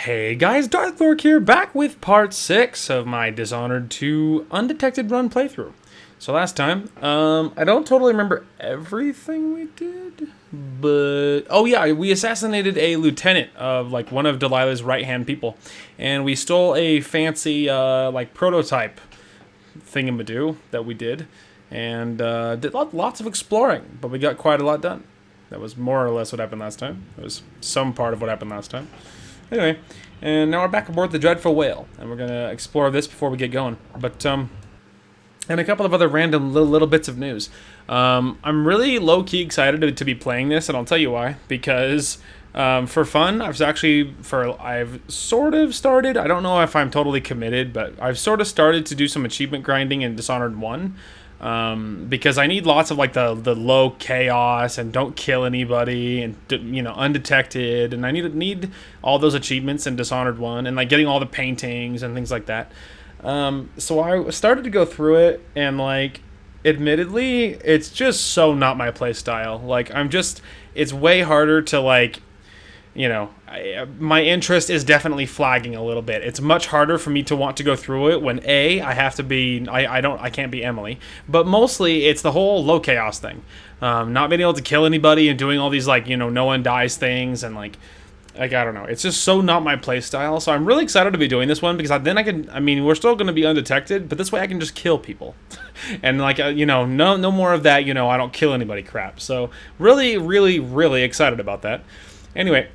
Hey guys, Darth Lork here, back with part 6 of my Dishonored 2 Undetected Run playthrough. So last time, I don't totally remember everything we did, but... Oh yeah, we assassinated a lieutenant of, like, one of Delilah's right-hand people, and we stole a fancy, like, prototype thingamadoo that we did, and did lots of exploring, but we got quite a lot done. That was more or less what happened last time. It was some part of what happened last time. Anyway, and now we're back aboard the Dreadful Whale, and we're going to explore this before we get going. But, and a couple of other random little bits of news. I'm really low-key excited to be playing this, and I'll tell you why. Because, for fun, I've sort of started, I don't know if I'm totally committed, but I've sort of started to do some achievement grinding in Dishonored 1. Because I need lots of like the low chaos and don't kill anybody and undetected, and I need all those achievements in Dishonored 1 and like getting all the paintings and things like that. So I started to go through it, and like admittedly it's just so not my play style. Like it's way harder to like, my interest is definitely flagging a little bit. It's much harder for me to want to go through it when I have to be, I can't be Emily. But mostly it's the whole low chaos thing. Not being able to kill anybody and doing all these like, no one dies things and like I don't know. It's just so not my play style. So I'm really excited to be doing this one because then we're still going to be undetected, but this way I can just kill people. And like, no more of that, I don't kill anybody crap. So really, really, really excited about that. Anyway,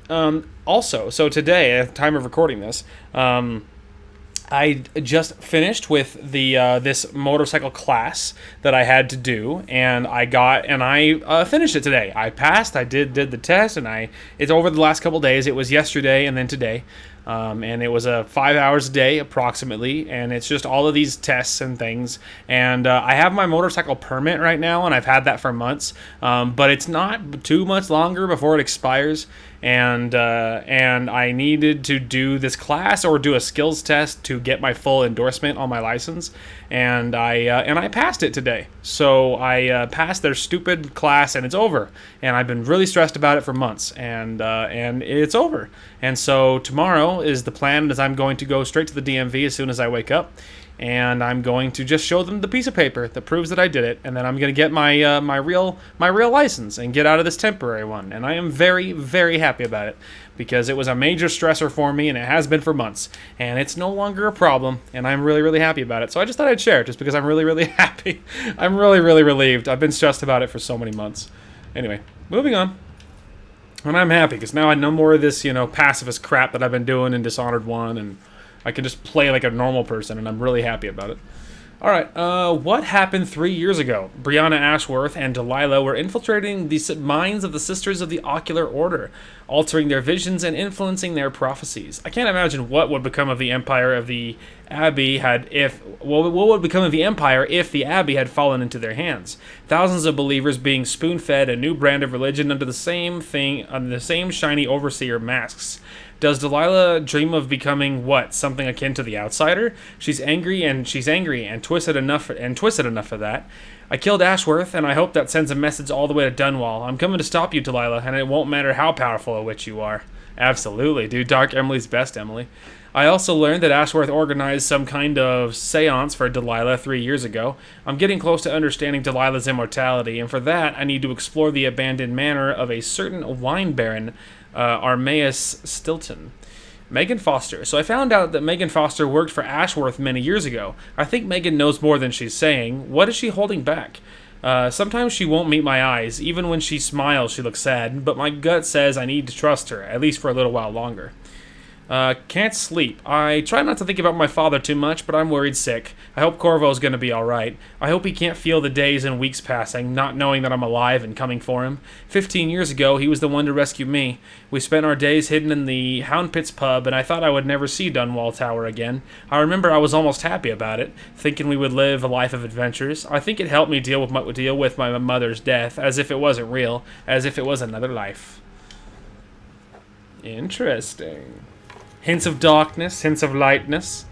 also, so today, at the time of recording this, I just finished with the this motorcycle class that I had to do, and I finished it today. I passed. I did the test, and it's over the last couple days. It was yesterday and then today, and it was 5 hours a day approximately, and it's just all of these tests and things. And I have my motorcycle permit right now, and I've had that for months, but it's not too much longer before it expires. And I needed to do this class or do a skills test to get my full endorsement on my license, and I passed it today. So I passed their stupid class, and it's over. And I've been really stressed about it for months, and it's over. And so tomorrow is the plan, is I'm going to go straight to the DMV as soon as I wake up. And I'm going to just show them the piece of paper that proves that I did it, and then I'm going to get my my real license and get out of this temporary one. And I am very, very happy about it because it was a major stressor for me, and it has been for months, and it's no longer a problem, and I'm really, really happy about it. So I just thought I'd share it just because I'm really, really happy. I'm really, really relieved. I've been stressed about it for so many months. Anyway, moving on. And I'm happy because now I know more of this, pacifist crap that I've been doing in Dishonored 1, and I can just play like a normal person, and I'm really happy about it. Alright, what happened 3 years ago? Brianna Ashworth and Delilah were infiltrating the minds of the Sisters of the Ocular Order, altering their visions and influencing their prophecies. I can't imagine what would become of the Empire of the Abbey what would become of the Empire if the Abbey had fallen into their hands. Thousands of believers being spoon-fed a new brand of religion under the same shiny overseer masks. Does Delilah dream of becoming what? Something akin to the Outsider? She's angry and twisted enough for that. I killed Ashworth, and I hope that sends a message all the way to Dunwall. I'm coming to stop you, Delilah, and it won't matter how powerful a witch you are. Absolutely, dude. Dark Emily's best, Emily. I also learned that Ashworth organized some kind of seance for Delilah 3 years ago. I'm getting close to understanding Delilah's immortality, and for that, I need to explore the abandoned manor of a certain wine baron, Armaeus Stilton. Megan Foster. So I found out that Megan Foster worked for Ashworth many years ago. I think Megan knows more than she's saying. What is she holding back? Sometimes she won't meet my eyes. Even when she smiles, she looks sad, but my gut says I need to trust her, at least for a little while longer. Can't sleep. I try not to think about my father too much, but I'm worried sick. I hope Corvo's gonna be alright. I hope he can't feel the days and weeks passing, not knowing that I'm alive and coming for him. 15 years ago, he was the one to rescue me. We spent our days hidden in the Hound Pits pub, and I thought I would never see Dunwall Tower again. I remember I was almost happy about it, thinking we would live a life of adventures. I think it helped me deal with my mother's death, as if it wasn't real, as if it was another life. Interesting. Hints of darkness, hints of lightness.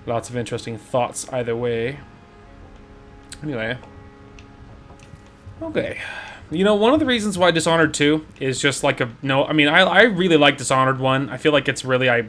Lots of interesting thoughts either way. Anyway. Okay. You know, one of the reasons why Dishonored 2 is just like a no. I mean, I really like Dishonored 1. I feel like it's really I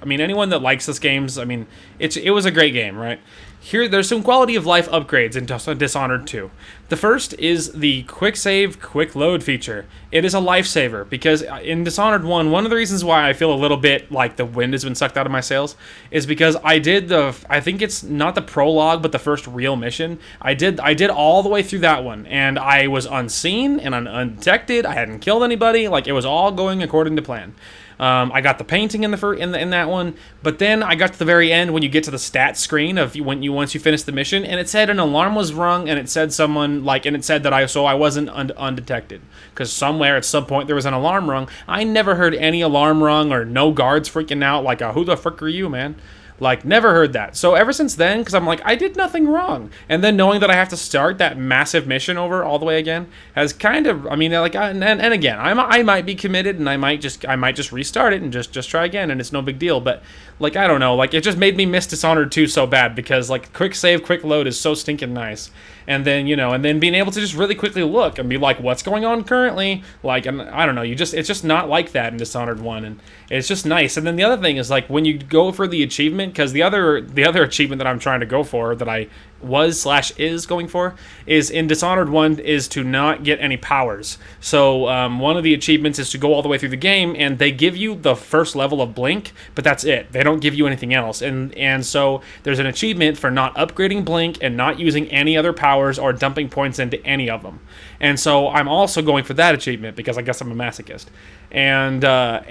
mean, anyone that likes this games, I mean, it was a great game, right? Here, there's some quality of life upgrades in Dishonored 2. The first is the quick save, quick load feature. It is a lifesaver because in Dishonored 1, one of the reasons why I feel a little bit like the wind has been sucked out of my sails is because I think it's not the prologue, but the first real mission. I did all the way through that one, and I was unseen and undetected. I hadn't killed anybody. Like, it was all going according to plan. I got the painting in that one, but then I got to the very end when you get to the stats screen of once you finish the mission, and it said an alarm was rung, and it said that I wasn't undetected because somewhere at some point there was an alarm rung. I never heard any alarm rung or no guards freaking out like, who the frick are you, man? Like, never heard that. So ever since then, because I'm like, I did nothing wrong. And then knowing that I have to start that massive mission over all the way again has kind of, I mean, like, and again, I might be committed and I might just restart it and just try again, and it's no big deal. But like, I don't know, like, it just made me miss Dishonored 2 so bad because like quick save, quick load is so stinking nice. And then, and then being able to just really quickly look and be like, what's going on currently? Like, and I don't know, it's just not like that in Dishonored 1, and it's just nice. And then the other thing is, like, when you go for the achievement, because the other achievement that I'm trying to go for, that I is going for, is in Dishonored 1, is to not get any powers. So one of the achievements is to go all the way through the game, and they give you the first level of Blink, but that's it. They don't give you anything else. And so there's an achievement for not upgrading Blink and not using any other powers or dumping points into any of them. And so I'm also going for that achievement because I guess I'm a masochist. And all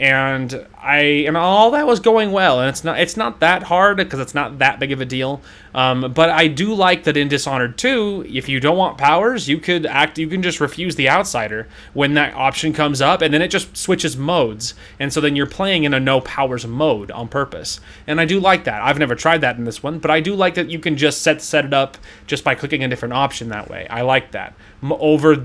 that was going well, and it's not that hard because it's not that big of a deal. But I do like that in Dishonored 2, if you don't want powers, you can just refuse the outsider when that option comes up, and then it just switches modes, and so then you're playing in a no powers mode on purpose. And I do like that. I've never tried that in this one, but I do like that you can just set it up just by clicking a different option that way. I like that over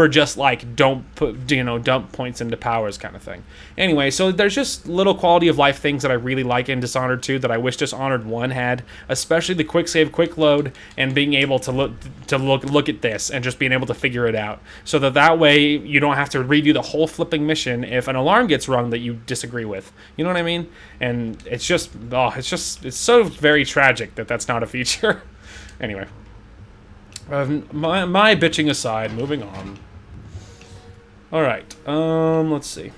just like don't put dump points into powers kind of thing. Anyway, so there's just little quality of life things that I really like in Dishonored 2 that I wish Dishonored 1 had, especially the quick save, quick load, and being able to look at this and just being able to figure it out, so that way you don't have to redo the whole flipping mission if an alarm gets rung that you disagree with. You know what I mean? And it's so very tragic that that's not a feature. Anyway. My bitching aside, moving on. All right, let's see.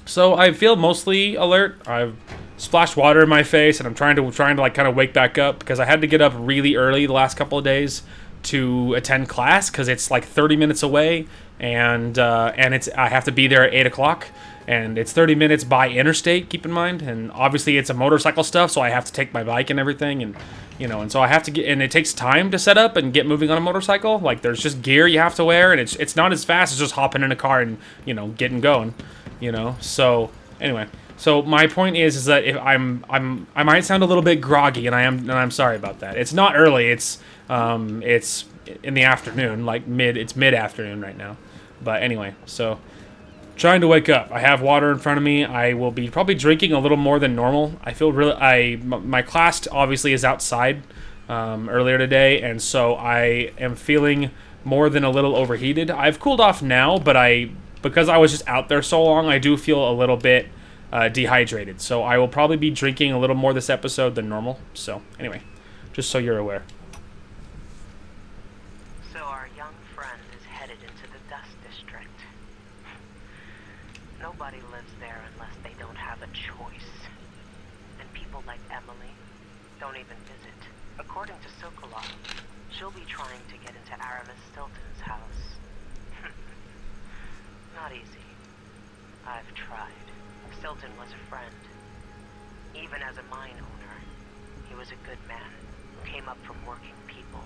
So I feel mostly alert. I've splashed water in my face, and I'm trying to like kind of wake back up because I had to get up really early the last couple of days to attend class because it's like 30 minutes away, and I have to be there at 8 o'clock. And it's 30 minutes by interstate, keep in mind. And obviously it's a motorcycle stuff, so I have to take my bike and everything. And, and so I have to get, and it takes time to set up and get moving on a motorcycle. Like, there's just gear you have to wear, and it's not as fast as just hopping in a car and, getting going, So, anyway. So my point is that if I might sound a little bit groggy, and I'm sorry about that. It's not early, it's in the afternoon, like mid-afternoon right now. But anyway, so trying to wake up. I have water in front of me. I will be probably drinking a little more than normal. I feel my class obviously is outside earlier today, and so I am feeling more than a little overheated. I've cooled off now, but because I was just out there so long, I do feel a little bit dehydrated. So I will probably be drinking a little more this episode than normal. So anyway, just so you're aware. So our young friend is headed into the Dust District. Nobody lives there unless they don't have a choice. And people like Emily don't even visit. According to Sokolov, she'll be trying to get into Aramis Stilton's house. Not easy. I've tried. Stilton was a friend. Even as a mine owner, he was a good man who came up from working people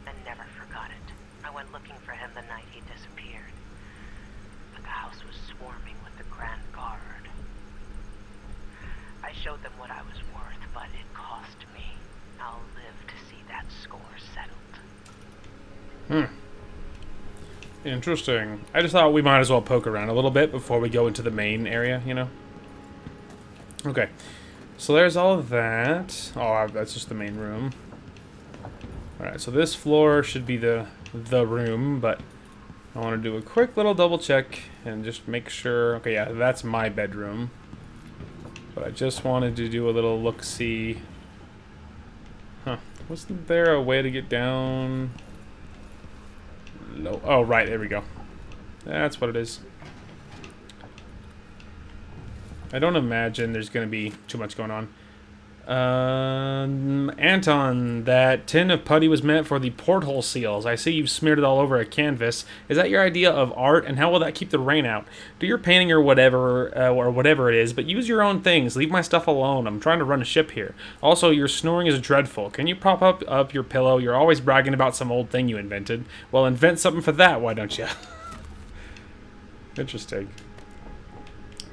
and never forgot it. I went looking for him the night he disappeared. But the house was swarming with the Grand Guard. I showed them what I was worth, but it cost me. I'll live to see that score settled. Interesting. I just thought we might as well poke around a little bit before we go into the main area, Okay. So there's all of that. Oh, that's just the main room. Alright, so this floor should be the room, but I want to do a quick little double check and just make sure. Okay, yeah, that's my bedroom. But I just wanted to do a little look-see. Huh. Wasn't there a way to get down? No. Oh, right. There we go. That's what it is. I don't imagine there's going to be too much going on. Anton, that tin of putty was meant for the porthole seals. I see you've smeared it all over a canvas. Is that your idea of art, and how will that keep the rain out? Do your painting or whatever it is, but use your own things. Leave my stuff alone. I'm trying to run a ship here. Also, your snoring is dreadful. Can you prop up your pillow? You're always bragging about some old thing you invented. Well, invent something for that, why don't you? Interesting.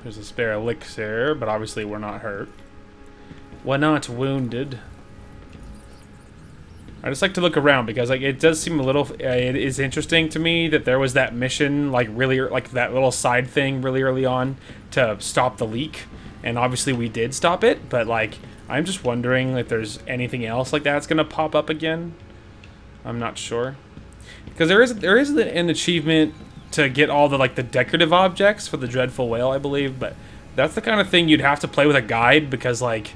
There's a spare elixir, but obviously we're not hurt. We're not wounded. I just like to look around because like it does seem a little. It is interesting to me that there was that mission like really like that little side thing really early on to stop the leak, and obviously we did stop it. But like I'm just wondering if there's anything else like that's gonna pop up again. I'm not sure because there is an achievement to get all the like the decorative objects for the dreadful whale, I believe. But that's the kind of thing you'd have to play with a guide because like.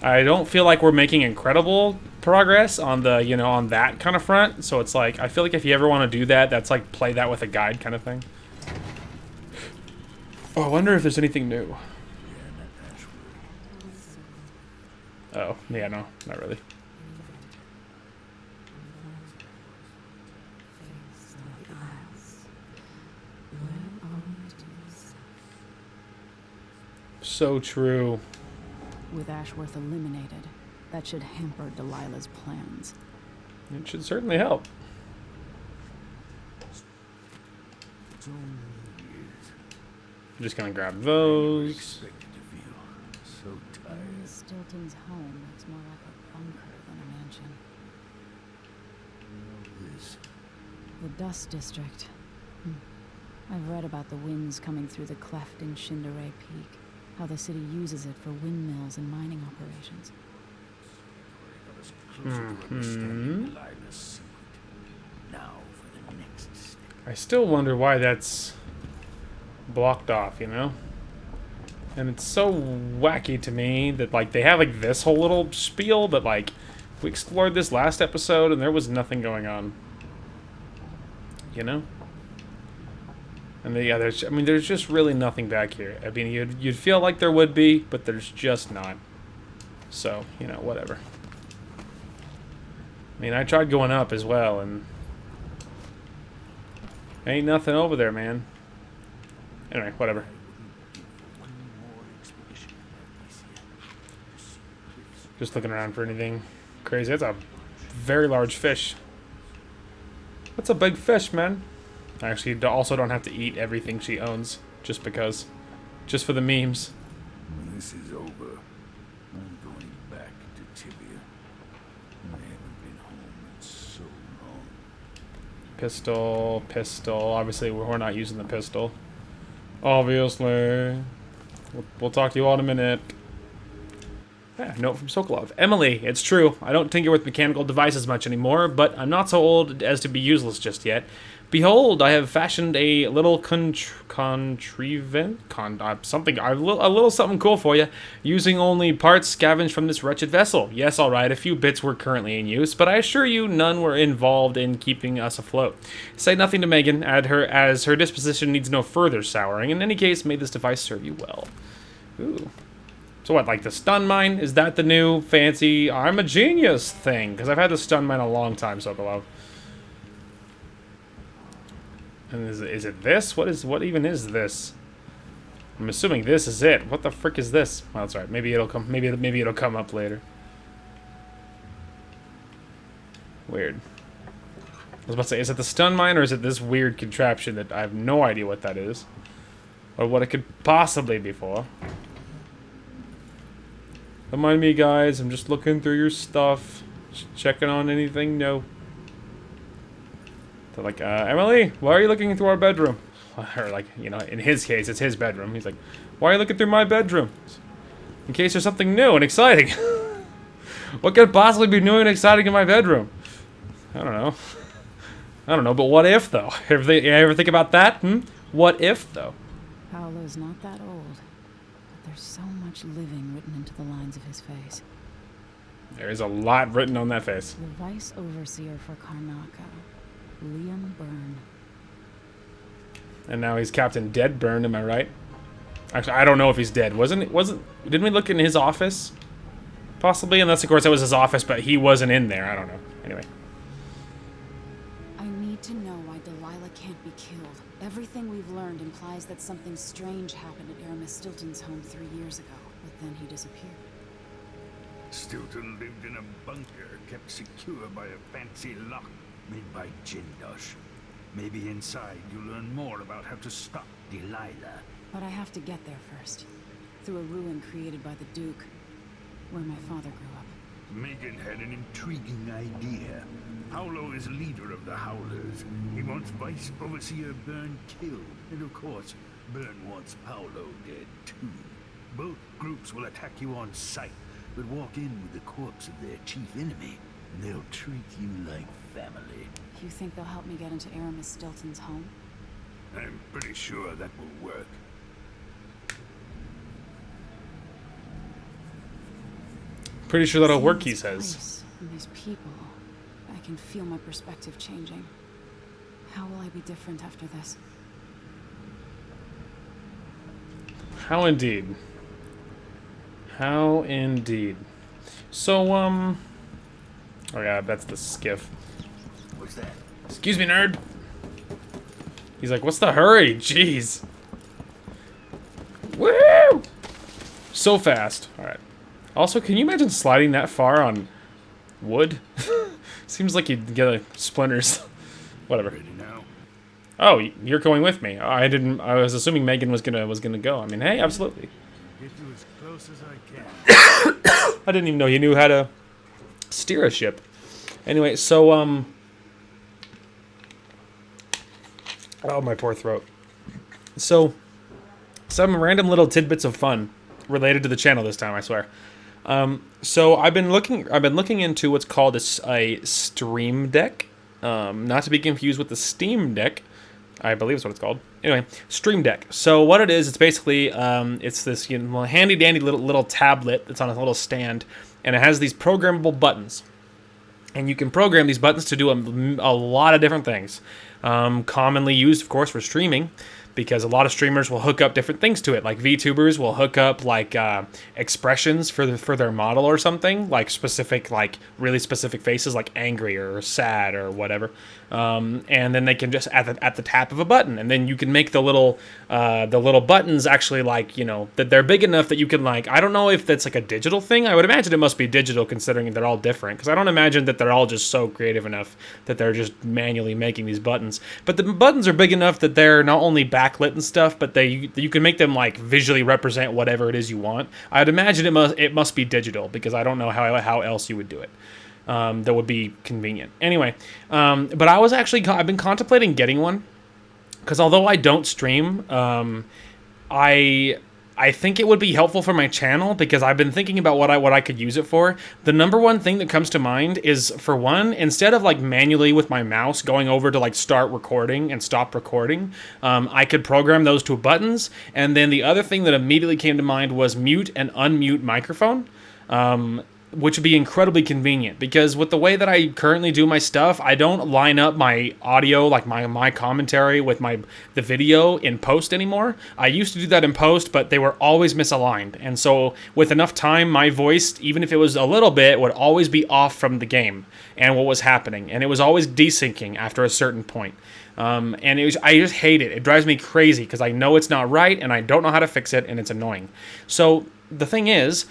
I don't feel like we're making incredible progress on the, you know, on that kind of front. So it's like, I feel like if you ever want to do that, that's like play that with a guide kind of thing. Oh, I wonder if there's anything new. Oh, yeah, no, not really. So true. With Ashworth eliminated, that should hamper Delilah's plans. It should certainly help. I'm just gonna grab those. Stilton's home looks more like a bunker than a mansion. The Dust District. I've read about the winds coming through the cleft in Shindaray Peak. How the city uses it for windmills and mining operations. I still wonder why that's blocked off, you know? And it's so wacky to me that, like, they have, like, this whole little spiel, but, like, we explored this last episode and there was nothing going on. You know? And yeah, there's just really nothing back here. I mean, you'd feel like there would be, but there's just not. So, you know, whatever. I mean, I tried going up as well, and ain't nothing over there, man. Anyway, whatever. Just looking around for anything crazy. That's a very large fish. That's a big fish, man. I actually also don't have to eat everything she owns, just because. Just for the memes. When this is over, I'm going back to Tibia. I haven't been home in so long. Pistol. Obviously, we're not using the pistol. Obviously. We'll talk to you all in a minute. Yeah, note from Sokolov. Emily, it's true. I don't tinker with mechanical devices much anymore, but I'm not so old as to be useless just yet. Behold, I have fashioned a little something cool for you, using only parts scavenged from this wretched vessel. Yes, all right, a few bits were currently in use, but I assure you none were involved in keeping us afloat. Say nothing to Megan, as her disposition needs no further souring. In any case, may this device serve you well. Ooh. So what, like the stun mine? Is that the new fancy I'm a genius thing? Because I've had the stun mine a long time, Sokolov. And is it this? What even is this? I'm assuming this is it. What the frick is this? Well, that's right. Maybe it'll come. Maybe it'll come up later. Weird. I was about to say, is it the stun mine or is it this weird contraption that I have no idea what that is, or what it could possibly be for? Don't mind me, guys. I'm just looking through your stuff, just checking on anything. No. They're like, Emily, why are you looking through our bedroom? Or like, you know, in his case, it's his bedroom. He's like, why are you looking through my bedroom? In case there's something new and exciting. What could possibly be new and exciting in my bedroom? I don't know. I don't know, but what if, though? Ever think about that? What if, though? Paolo's not that old, but there's so much living written into the lines of his face. There is a lot written on that face. The Vice Overseer for Karnaca, Liam Byrne. And now he's Captain Deadburn, am I right? Actually, I don't know if he's dead. Didn't we look in his office? Possibly, unless, of course, that was his office, but he wasn't in there. I don't know. Anyway. I need to know why Delilah can't be killed. Everything we've learned implies that something strange happened at Aramis Stilton's home 3 years ago, but then he disappeared. Stilton lived in a bunker kept secure by a fancy lock made by Jindosh. Maybe inside you'll learn more about how to stop Delilah. But I have to get there first. Through a ruin created by the Duke, where my father grew up. Megan had an intriguing idea. Paolo is leader of the Howlers. He wants Vice Overseer Byrne killed. And of course, Byrne wants Paolo dead too. Both groups will attack you on sight, but walk in with the corpse of their chief enemy, and they'll treat you like family. You think they'll help me get into Aramis Stilton's home? I'm pretty sure that will work. Pretty sure that'll work, Seeing he this says. place and these people, I can feel my perspective changing. How will I be different after this? How indeed. How indeed. So, oh yeah, that's the skiff. What's that? Excuse me, nerd. He's like, what's the hurry? Jeez. Woo! So fast. Alright. Also, can you imagine sliding that far on wood? Seems like you'd get splinters. Whatever. Ready now? Oh, you're going with me. I was assuming Megan was gonna go. I mean, hey, absolutely. Get you as close as I can. I didn't even know you knew how to steer a ship. Anyway, so oh, my poor throat. So some random little tidbits of fun related to the channel this time, I swear. So I've been looking into what's called a Stream Deck, not to be confused with the Steam Deck. I believe is what it's called. Anyway, Stream Deck. So what it is, it's basically it's this handy dandy little tablet that's on a little stand, and it has these programmable buttons, and you can program these buttons to do a lot of different things. Commonly used, of course, for streaming, because a lot of streamers will hook up different things to it. Like VTubers will hook up like expressions for their model or something, like specific, like really specific faces, like angry or sad or whatever. And then they can just at the tap of a button, and then you can make the little buttons actually, like, you know, that they're big enough that you can, like, I don't know if that's like a digital thing. I would imagine it must be digital, considering they're all different, because I don't imagine that they're all just so creative enough that they're just manually making these buttons. But the buttons are big enough that they're not only backlit and stuff, but you can make them like visually represent whatever it is you want. I'd imagine it must be digital, because I don't know how else you would do it. That would be convenient. Anyway, but I've been contemplating getting one, because although I don't stream, I think it would be helpful for my channel, because I've been thinking about what I could use it for. The number one thing that comes to mind is, for one, instead of like manually with my mouse going over to like start recording and stop recording, I could program those two buttons. And then the other thing that immediately came to mind was mute and unmute microphone. Which would be incredibly convenient, because with the way that I currently do my stuff, I don't line up my audio, like my commentary, with the video in post anymore. I used to do that in post, but they were always misaligned, and so with enough time, my voice, even if it was a little bit, would always be off from the game and what was happening, and it was always desyncing after a certain point. And I just hate it. It drives me crazy, because I know it's not right, and I don't know how to fix it, and it's annoying. So the thing is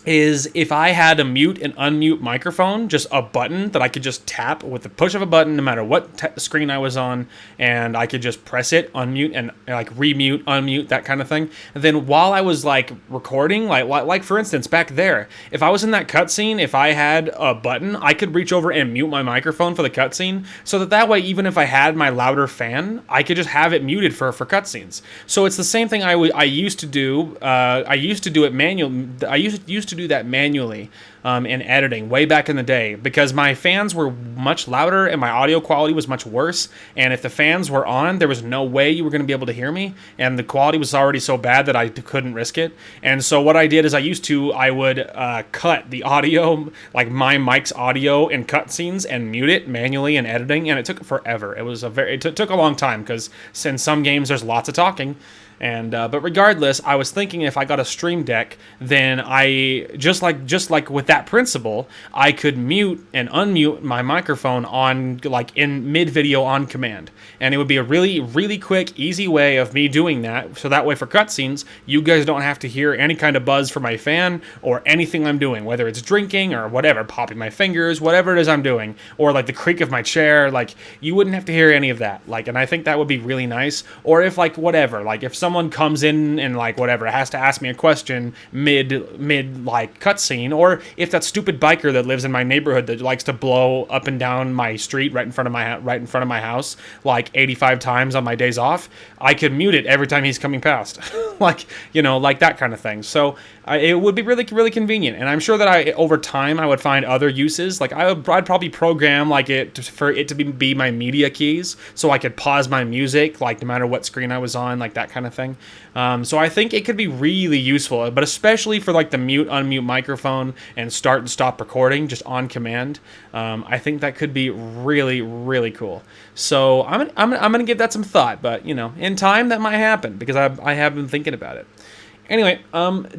if I had a mute and unmute microphone, just a button that I could just tap with the push of a button, no matter what screen I was on, and I could just press it, unmute, and like remute, unmute, that kind of thing. And then while I was like recording, like for instance, back there, if I was in that cutscene, if I had a button, I could reach over and mute my microphone for the cutscene, so that way, even if I had my louder fan, I could just have it muted for cutscenes. So it's the same thing I used to do. I used to do it manually. I used to to do that manually in editing way back in the day because my fans were much louder and my audio quality was much worse. And if the fans were on, there was no way you were going to be able to hear me. And the quality was already so bad that I couldn't risk it. And so what I did is I would cut the audio, like my mic's audio in cutscenes, and mute it manually in editing. And it took forever. It took a long time because in some games there's lots of talking. And but regardless, I was thinking if I got a Stream Deck, then I just like with that principle, I could mute and unmute my microphone on like in mid video on command, and it would be a really quick, easy way of me doing that. So that way, for cutscenes, you guys don't have to hear any kind of buzz from my fan or anything I'm doing, whether it's drinking or whatever, popping my fingers, whatever it is I'm doing, or like the creak of my chair. Like you wouldn't have to hear any of that. Like, and I think that would be really nice. Or if like whatever, like if someone comes in and like whatever has to ask me a question mid like cutscene, or if that stupid biker that lives in my neighborhood that likes to blow up and down my street right in front of my house like 85 times on my days off, I could mute it every time he's coming past. Like, you know, like that kind of thing. So it would be really convenient, and I'm sure that over time I would find other uses. Like I'd probably program like for it to be my media keys, so I could pause my music like no matter what screen I was on, like that kind of thing. So I think it could be really useful, but especially for like the mute unmute microphone and start and stop recording just on command. I think that could be really cool. So I'm gonna give that some thought, but you know, in time that might happen because I have been thinking about it. Anyway,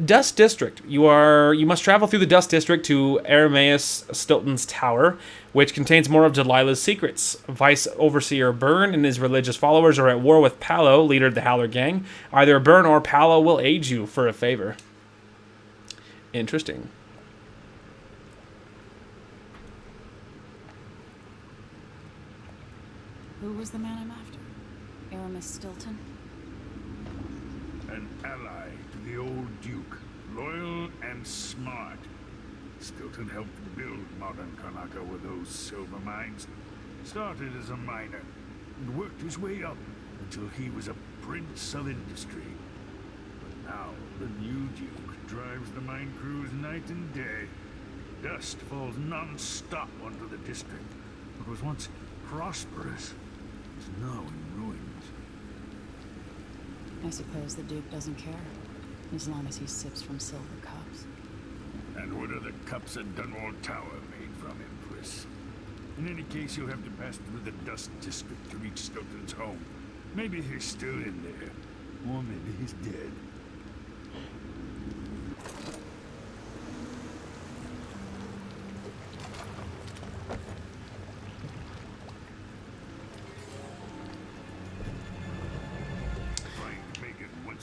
Dust District. You must travel through the Dust District to Arameus Stilton's tower, which contains more of Delilah's secrets. Vice Overseer Byrne and his religious followers are at war with Paolo, leader of the Howler gang. Either Byrne or Paolo will aid you for a favor. Interesting. Who was the man I'm after? Aramis Stilton? An ally to the old Duke, loyal and smart. Stilton helped build modern Karnaca with those silver mines. Started as a miner and worked his way up until he was a prince of industry. But now the new Duke drives the mine crews night and day. Dust falls non-stop onto the district. What was once prosperous is now in ruins. I suppose the Duke doesn't care, as long as he sips from silver cups. And what are the cups at Dunwall Tower made from, Empress? In any case, you'll have to pass through the Dust District to reach Stilton's home. Maybe he's still in there, or maybe he's dead.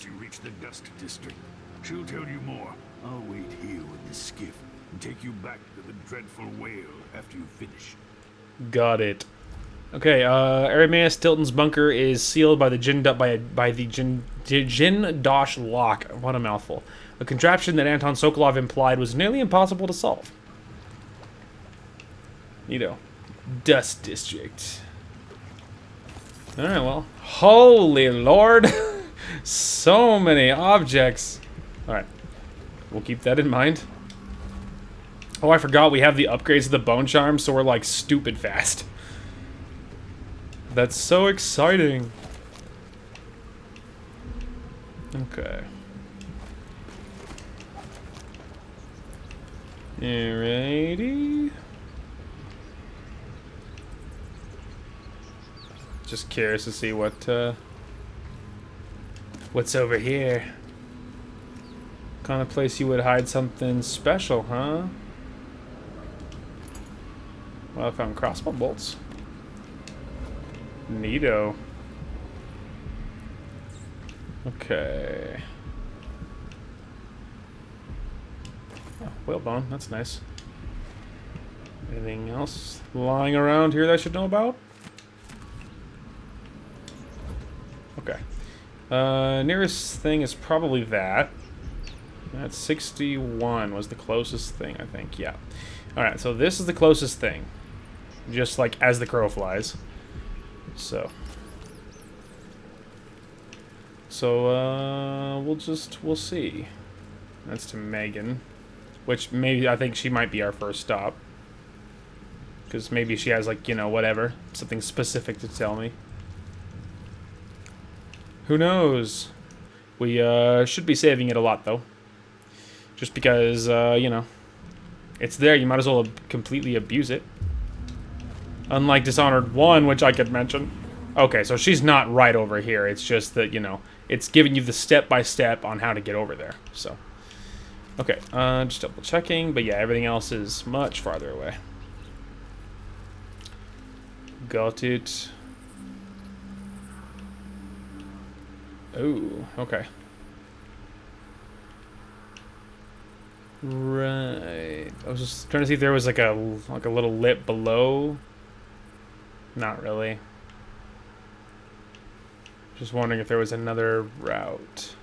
You reach the Dust District. She'll tell you more. I'll wait here with the skiff and take you back to the dreadful whale after you finish. Got it. Okay, Arameus Stilton's bunker is sealed by the Jin Dosh lock. What a mouthful. A contraption that Anton Sokolov implied was nearly impossible to solve. Neato. Dust District. Alright, well. Holy Lord! So many objects. Alright. We'll keep that in mind. Oh, I forgot we have the upgrades of the bone charm, so we're like stupid fast. That's so exciting. Okay. Alrighty. Just curious to see what's over here. Kind of place you would hide something special, huh? Well, I found crossbow bolts. Neato. Okay. Oh, whalebone, that's nice. Anything else lying around here that I should know about? Okay. Nearest thing is probably that. That's 61 was the closest thing, I think. Yeah. Alright, so this is the closest thing. Just like as the crow flies. So. So, we'll see. That's to Megan. Which maybe I think she might be our first stop. Because maybe she has, like, you know, whatever. Something specific to tell me. Who knows? We should be saving it a lot, though. Just because, you know, it's there. You might as well completely abuse it. Unlike Dishonored 1, which I could mention. Okay, so she's not right over here. It's just that, you know, it's giving you the step-by-step on how to get over there. So, okay, just double checking. But yeah, everything else is much farther away. Got it. Oh, okay. Right. I was just trying to see if there was like a little lip below. Not really. Just wondering if there was another route.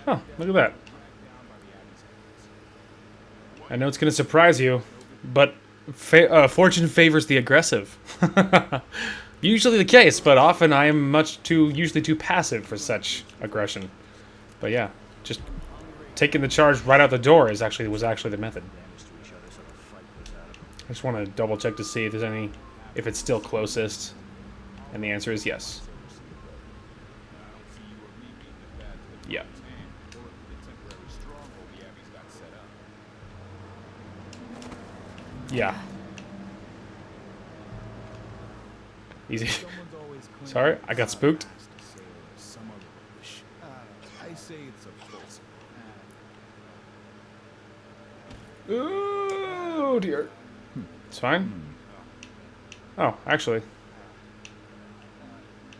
Oh, look at that. I know it's going to surprise you, but fortune favors the aggressive. Usually the case, but often I am usually too passive for such aggression. But yeah, just taking the charge right out the door was actually the method. I just want to double check to see if there's if it's still closest, and the answer is yes. Yeah. Yeah. Easy. Sorry, I got spooked. Oh dear. It's fine. Oh, actually.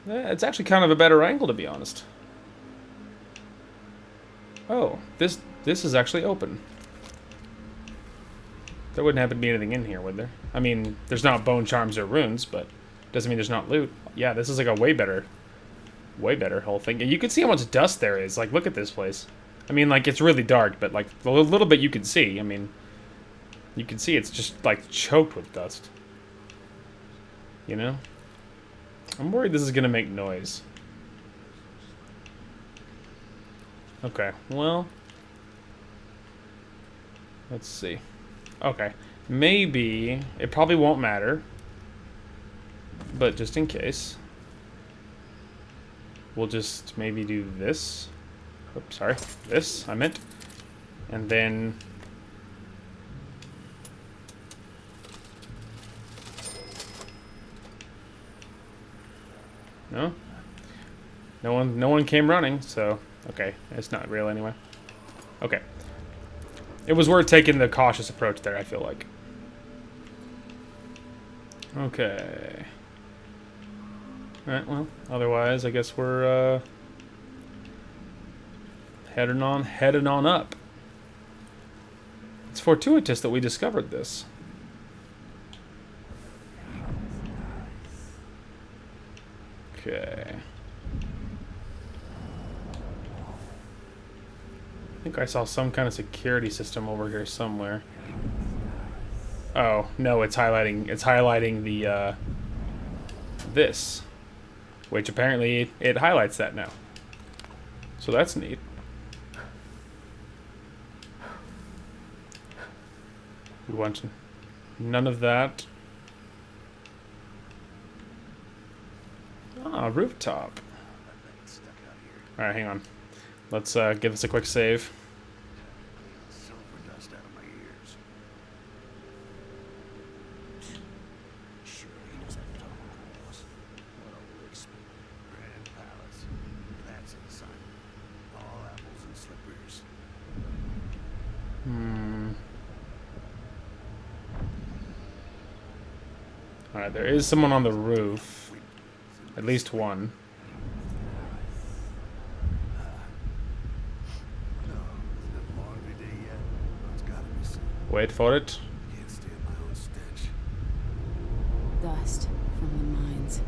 It's actually kind of a better angle, to be honest. Oh, this is actually open. There wouldn't happen to be anything in here, would there? I mean, there's not bone charms or runes, but doesn't mean there's not loot. Yeah, this is like a way better whole thing. And you can see how much dust there is. Like, look at this place. I mean, like, it's really dark, but like the little bit you can see. I mean, you can see it's just like choked with dust. You know? I'm worried this is gonna make noise. Okay, well, let's see. Okay, maybe it probably won't matter, but just in case, we'll just maybe do this. Oops, sorry, this I meant, and then no one came running, so okay, it's not real anyway. Okay. It was worth taking the cautious approach there, I feel like. Okay. Alright, well, otherwise, I guess we're, heading on up. It's fortuitous that we discovered this. Okay. I think I saw some kind of security system over here somewhere. Oh, no, it's highlighting the, this. Which apparently it highlights that now. So that's neat. We want none of that. Ah, rooftop. Alright, hang on. Let's give this a quick save. Silver dust out of my ears. Sure, he doesn't talk to us. What a waste. Grand Palace. That's the sign. All apples and slippers. Alright, there is someone on the roof. At least one. Wait for it. Can't stand my own stench. Dust from the mines.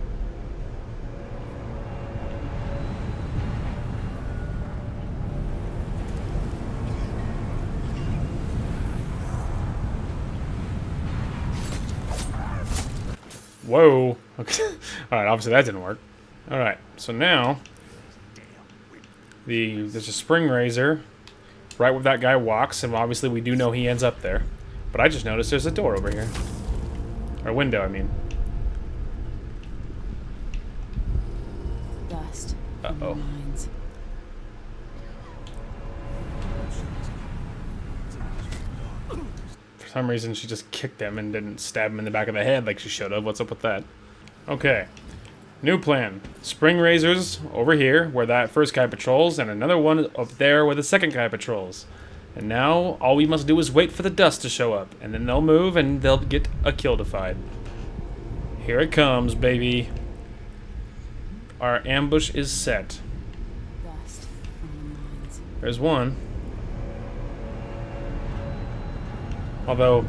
Whoa. Okay. Alright, obviously that didn't work. Alright, so now there's a spring razor right where that guy walks, and obviously we do know he ends up there. But I just noticed there's a door over here. Or window, I mean. Dust. from the Uh-oh. mines. For some reason, she just kicked him and didn't stab him in the back of the head like she should have. What's up with that? Okay. New plan. Spring razors over here where that first guy patrols, and another one up there where the second guy patrols. And now, all we must do is wait for the dust to show up, and then they'll move and they'll get a kill defied. Here it comes, baby. Our ambush is set. Dust from the mines. There's one. Although,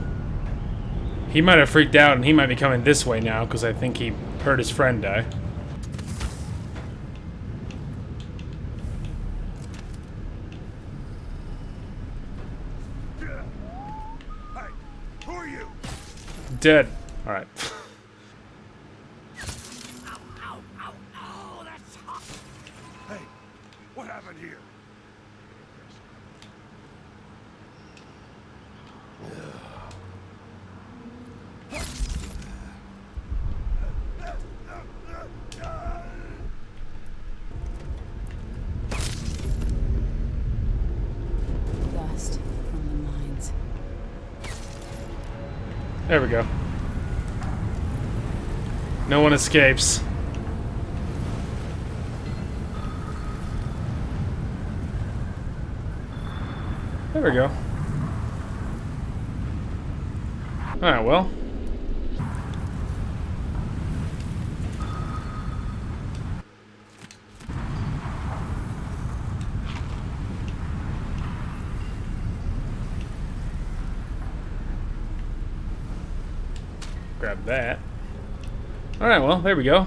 he might have freaked out and he might be coming this way now because I think he heard his friend die. Hey, who are you? Dead. Alright. Hey, what happened here? Dust from the mines. There we go. No one escapes. There we go. Alright, well. Grab that. Alright, well, there we go.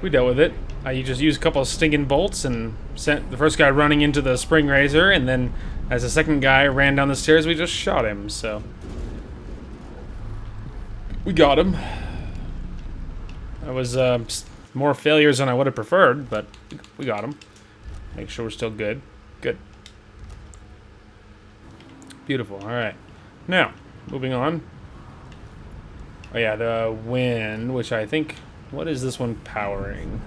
We dealt with it. I just used a couple of stinking bolts and sent the first guy running into the spring razor, and then as the second guy ran down the stairs, we just shot him, so. We got him. That was more failures than I would have preferred, but we got him. Make sure we're still good. Good. Beautiful, alright. Now, moving on. Oh yeah, the wind, which I think... What is this one powering?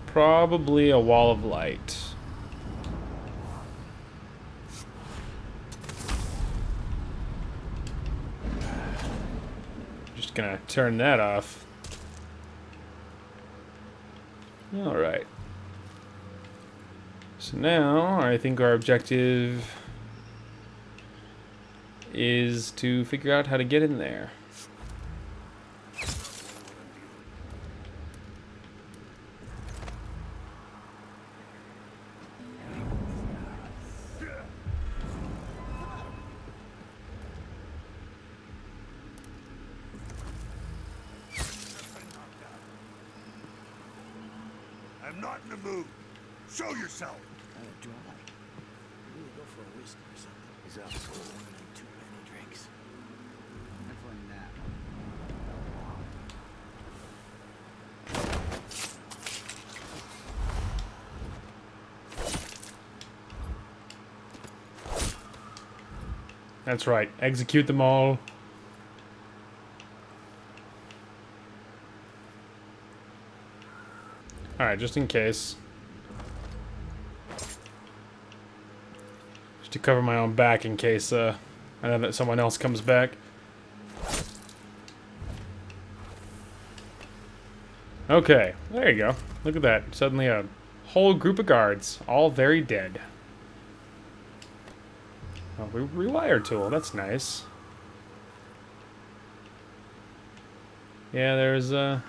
Probably a wall of light. Just gonna turn that off. Alright. So now, I think our objective is to figure out how to get in there. I'm not in the mood. Show yourself. Do I like? Really go for a whiskey or something? He's up for one and too many drinks. Definitely not. That's right. Execute them all. Alright, just in case. Just to cover my own back in case I know that someone else comes back. Okay, there you go. Look at that. Suddenly a whole group of guards, all very dead. Oh, rewire tool, that's nice. Yeah, there's they're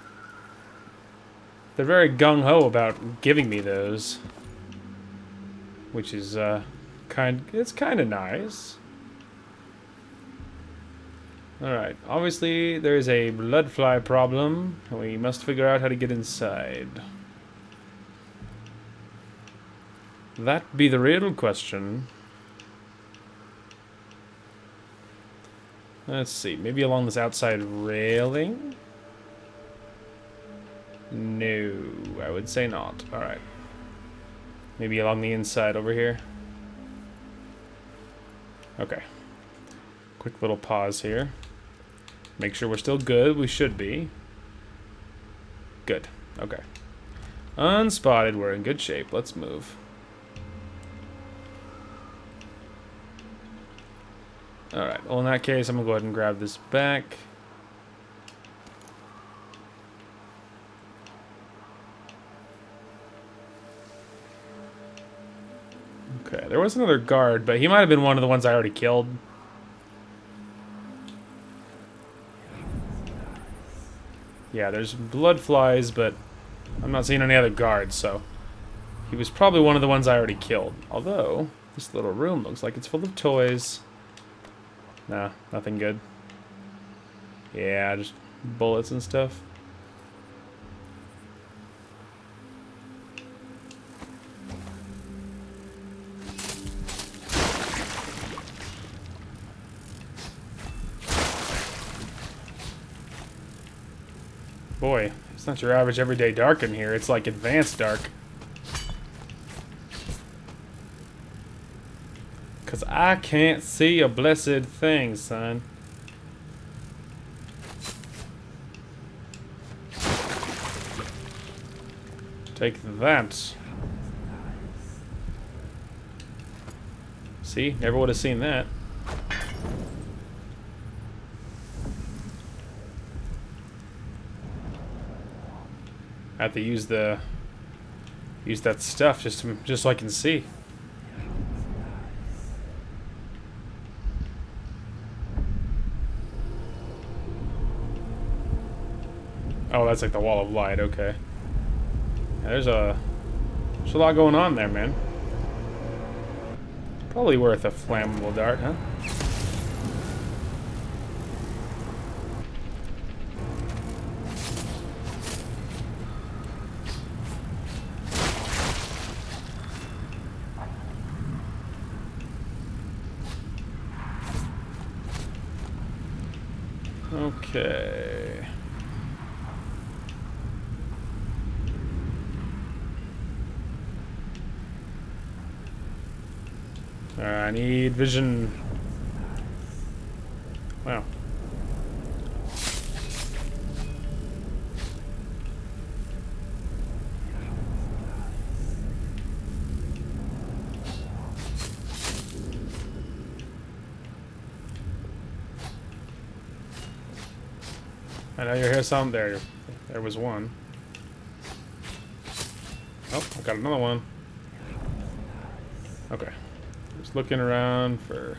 very gung-ho about giving me those. Which is it's kind of nice. Alright, obviously there is a blood fly problem, and we must figure out how to get inside. That be the real question. Let's see, maybe along this outside railing? I would say not. Alright. Maybe along the inside over here. Okay. Quick little pause here. Make sure we're still good. We should be. Good. Okay. Unspotted. We're in good shape. Let's move. Alright. Well, in that case, I'm going to go ahead and grab this back. Okay. There was another guard, but he might have been one of the ones I already killed. Yeah, there's blood flies, but I'm not seeing any other guards, so he was probably one of the ones I already killed. Although, this little room looks like it's full of toys. Nah, nothing good. Yeah, just bullets and stuff. Boy, it's not your average everyday dark in here. It's like advanced dark. Because I can't see a blessed thing, son. Take that. See? Never would have seen that. I have to use that stuff just so I can see. Oh, that's like the wall of light. Okay. Yeah, there's a lot going on there, man. Probably worth a flammable dart, huh? Okay. I need vision. Wow. I know you hear some there. There was one. Oh, I got another one. Okay. Just looking around for...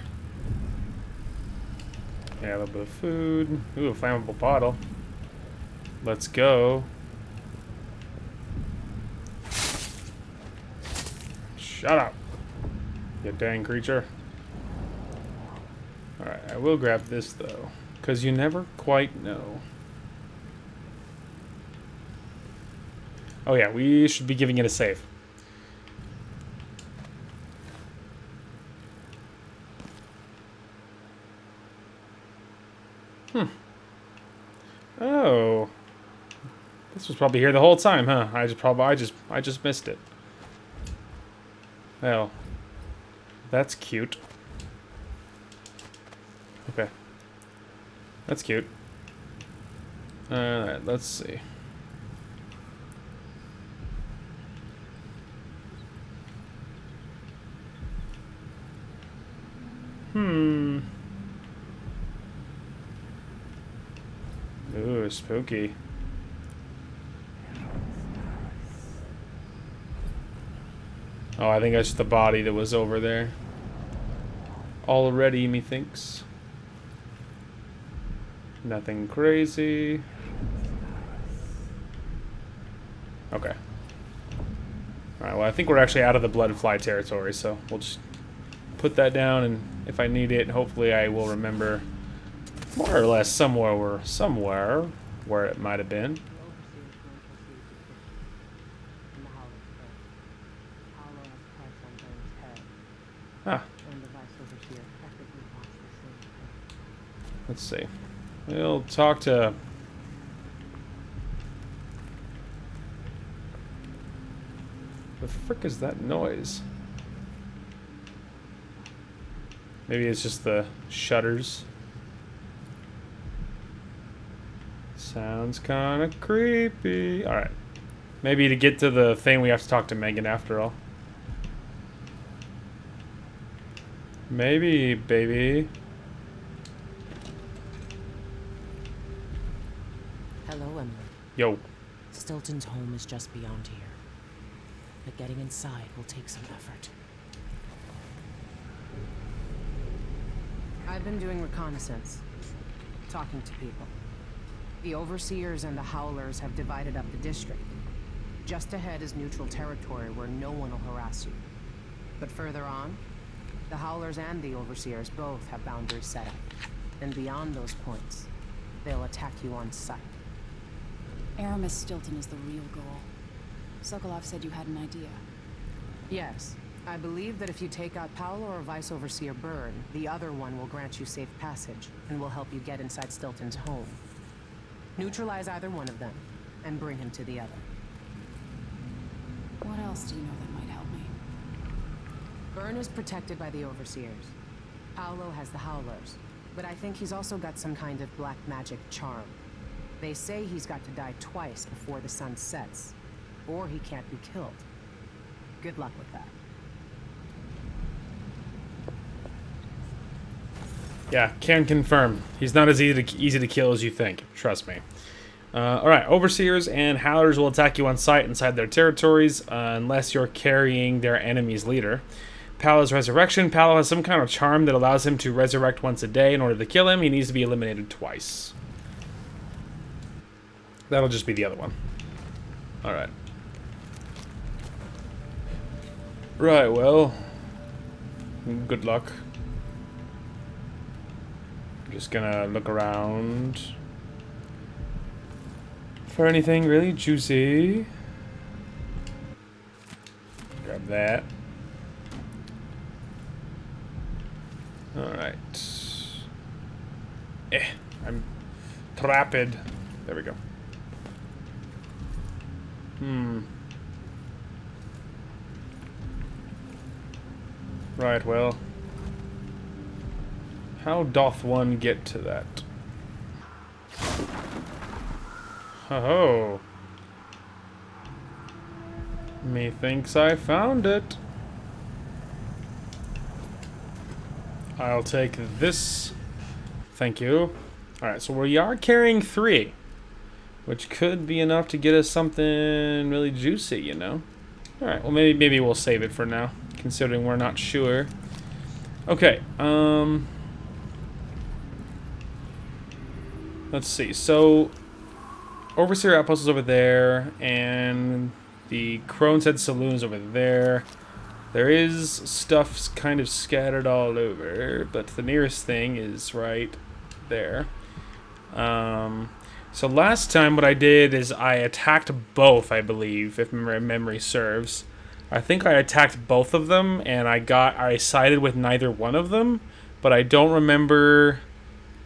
Yeah, a little bit of food. Ooh, a flammable bottle. Let's go. Shut up, you dang creature. Alright, I will grab this, though. Because you never quite know. Oh yeah, we should be giving it a save. Oh. This was probably here the whole time, huh? I just missed it. Well, that's cute. Okay. That's cute. Alright, let's see. Ooh, spooky. Oh, I think that's the body that was over there. Already, methinks. Nothing crazy. Okay. Alright, well, I think we're actually out of the blood fly territory, so we'll just put that down, and if I need it, hopefully I will remember more or less somewhere where it might have been. Ah. Let's see. We'll talk to... The frick is that noise? Maybe it's just the shutters. Sounds kind of creepy. Alright. Maybe to get to the thing we have to talk to Megan after all. Maybe, baby. Hello, Emily. Yo. Stilton's home is just beyond here. But getting inside will take some effort. I've been doing reconnaissance. Talking to people. The Overseers and the Howlers have divided up the district. Just ahead is neutral territory where no one will harass you. But further on, the Howlers and the Overseers both have boundaries set up. And beyond those points, they'll attack you on sight. Aramis Stilton is the real goal. Sokolov said you had an idea. Yes. I believe that if you take out Paolo or Vice Overseer Byrne, the other one will grant you safe passage and will help you get inside Stilton's home. Neutralize either one of them, and bring him to the other. What else do you know that might help me? Byrne is protected by the Overseers. Paolo has the Howlers, but I think he's also got some kind of black magic charm. They say he's got to die twice before the sun sets, or he can't be killed. Good luck with that. Yeah, can confirm. He's not as easy to kill as you think. Trust me. Alright, Overseers and Howlers will attack you on sight inside their territories unless you're carrying their enemy's leader. Paolo's resurrection. Paolo has some kind of charm that allows him to resurrect once a day. In order to kill him, he needs to be eliminated twice. That'll just be the other one. Alright. Right, well. Good luck. Just gonna look around for anything really juicy. Grab that. Alright. I'm trapped. There we go. Right, well. How doth one get to that? Oh. Methinks I found it. I'll take this. Thank you. Alright, so we are carrying 3. Which could be enough to get us something really juicy, you know? Alright, well maybe we'll save it for now. Considering we're not sure. Okay, let's see. So, Overseer Outpost is over there, and the Crone's Head Saloon is over there. There is stuff kind of scattered all over, but the nearest thing is right there. So last time what I did is I attacked both, I believe, if memory serves. I think I attacked both of them, and I sided with neither one of them, but I don't remember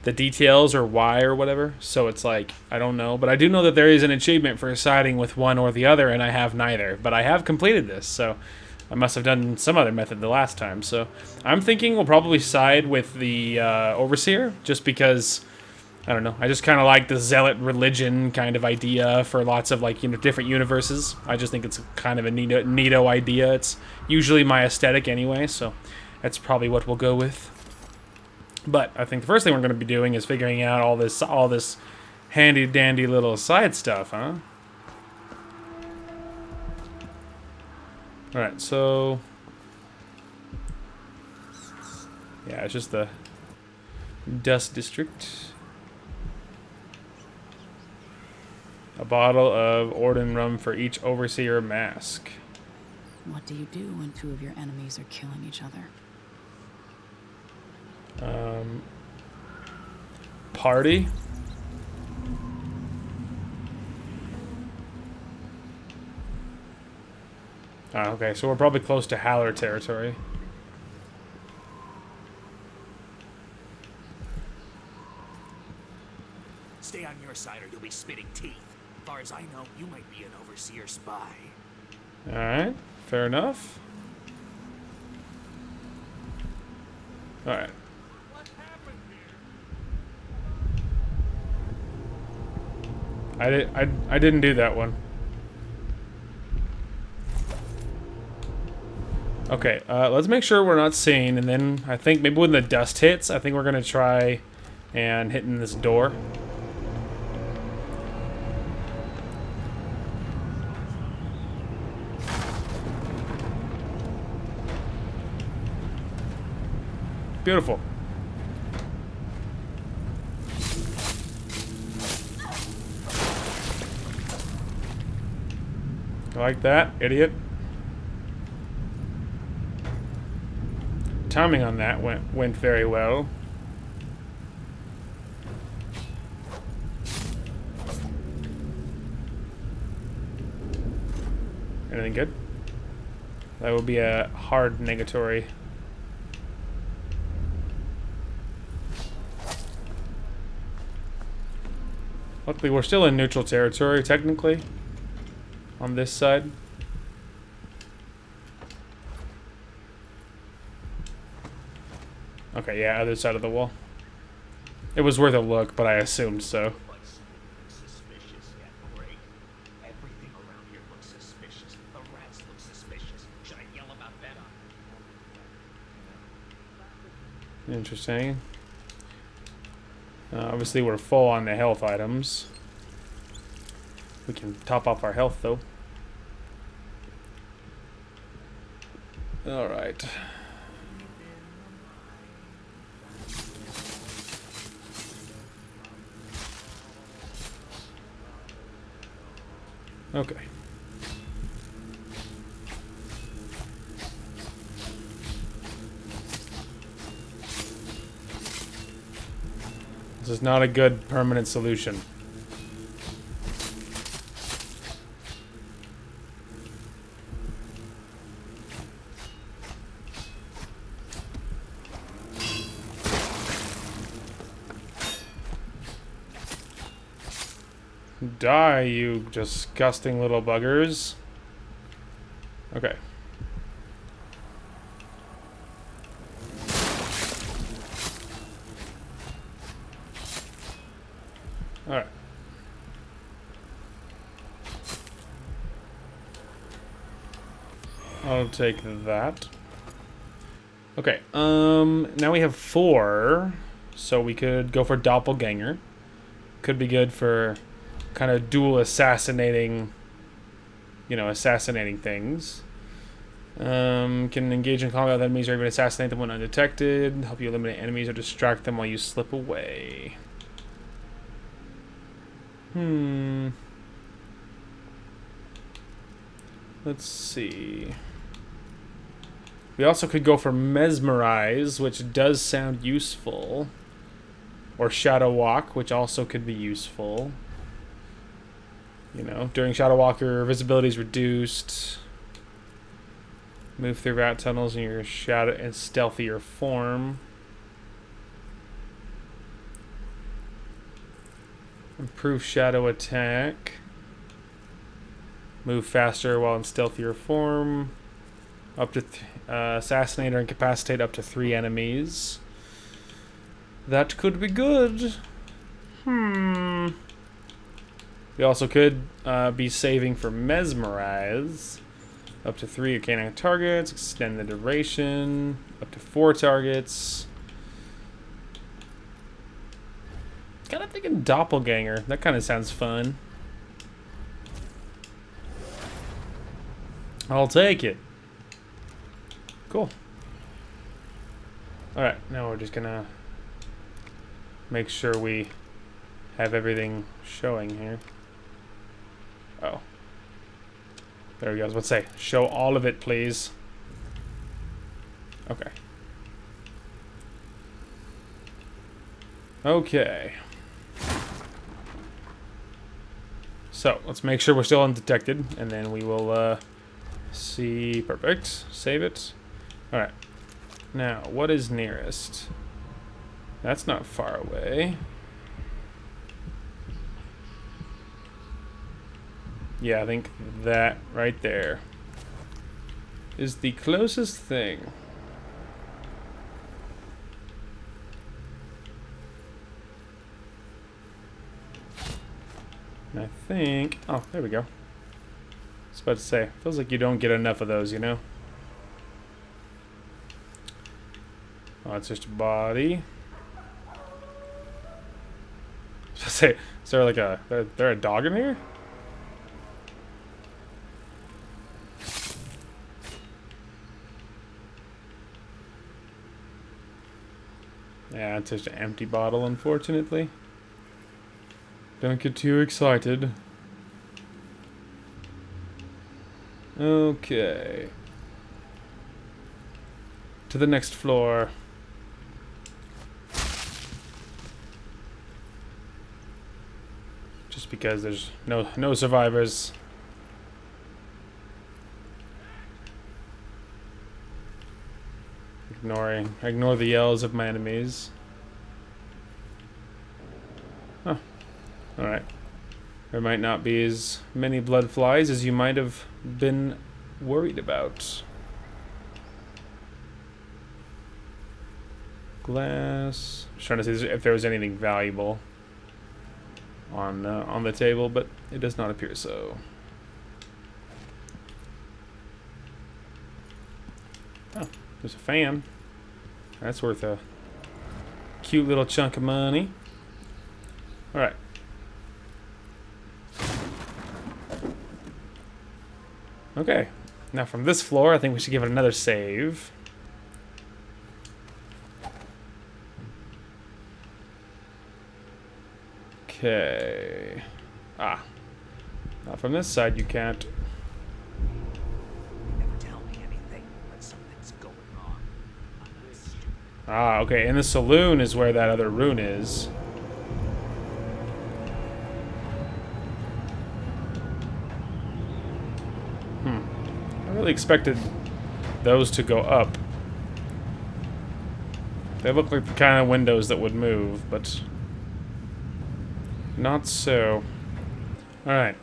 the details or why or whatever, so it's like, I don't know. But I do know that there is an achievement for siding with one or the other, and I have neither. But I have completed this, so I must have done some other method the last time. So I'm thinking we'll probably side with the Overseer, just because, I don't know, I just kind of like the Zealot religion kind of idea for lots of, like, you know, different universes. I just think it's kind of a neato idea. It's usually my aesthetic anyway, so that's probably what we'll go with. But I think the first thing we're going to be doing is figuring out all this handy-dandy little side stuff, huh? Alright, so yeah, it's just the Dust District. A bottle of Orden rum for each Overseer mask. What do you do when 2 of your enemies are killing each other? Party? Okay, so we're probably close to Howler territory. Stay on your side or you'll be spitting teeth. As far as I know, you might be an Overseer spy. Alright, fair enough. Alright. I didn't do that one. Okay, let's make sure we're not seen, and then I think maybe when the dust hits, I think we're gonna try and hitting this door. Beautiful. Like that, idiot. Timing on that went very well. Anything good? That would be a hard negatory. Luckily, we're still in neutral territory, technically, on this side. Okay, yeah, other side of the wall. It was worth a look, but I assumed so. Suspicious, yeah, great. Everything around here looks suspicious. The rats look suspicious. Should I yell about that? Interesting. Obviously, we're full on the health items. We can top off our health, though. Alright. Okay. This is not a good permanent solution. Die, you disgusting little buggers. Okay. Alright. I'll take that. Okay, now we have 4, so we could go for Doppelganger. Could be good for kind of dual assassinating, assassinating things. Can engage in combat with enemies or even assassinate them when undetected. Help you eliminate enemies or distract them while you slip away. Let's see. We also could go for Mesmerize, which does sound useful. Or Shadow Walk, which also could be useful. During Shadow Walk, your visibility is reduced. Move through rat tunnels in your shadow and stealthier form. Improve shadow attack. Move faster while in stealthier form. Up to assassinate or incapacitate up to 3 enemies. That could be good. We also could be saving for Mesmerize. Up to 3 arcane targets. Extend the duration. Up to 4 targets. Kind of thinking Doppelganger. That kind of sounds fun. I'll take it. Cool. Alright, now we're just gonna make sure we have everything showing here. Oh. There we go. I was about to say, show all of it, please. Okay. Okay. So, let's make sure we're still undetected, and then we will see. Perfect. Save it. Alright. Now, what is nearest? That's not far away. Yeah, I think that right there. is the closest thing. And I think... Oh, there we go. I was about to say, feels like you don't get enough of those, you know? Oh, it's just a body. I was about to say, is there like a... there a dog in here? Yeah, it's just an empty bottle, unfortunately. Don't get too excited. Okay. To the next floor. Just because there's no survivors. Ignore the yells of my enemies. Huh. Alright. There might not be as many blood flies as you might have been worried about. Glass. Just trying to see if there was anything valuable on the table, but it does not appear so. Oh, there's a fan. That's worth a cute little chunk of money. Alright. Okay. Now from this floor, I think we should give it another save. Okay. Ah. Now from this side, you can't. Never tell me anything when something's going on. I'm not stupid. Ah, okay. In the saloon is where that other rune is. I really expected those to go up. They look like the kind of windows that would move, but not so. Alright.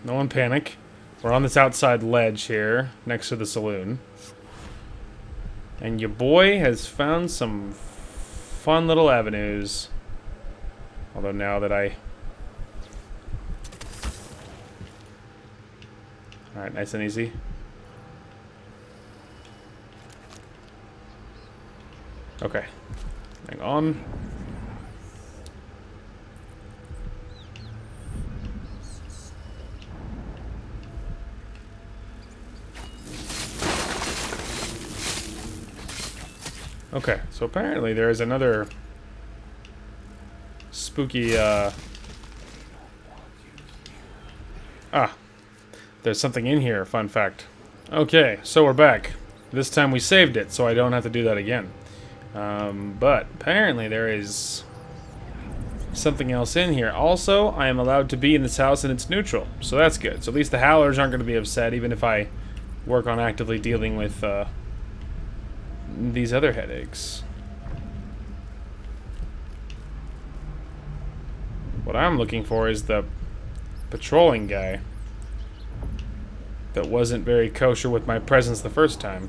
No one panic. We're on this outside ledge here, next to the saloon. And your boy has found some fun little avenues. Although now that I... Alright, nice and easy. Okay. Hang on. Okay, so apparently there is another spooky, there's something in here, fun fact. Okay, so we're back. This time we saved it, so I don't have to do that again. But apparently there is something else in here. Also, I am allowed to be in this house and it's neutral, so that's good. So at least the howlers aren't going to be upset, even if I work on actively dealing with, these other headaches. What I'm looking for is the patrolling guy that wasn't very kosher with my presence the first time.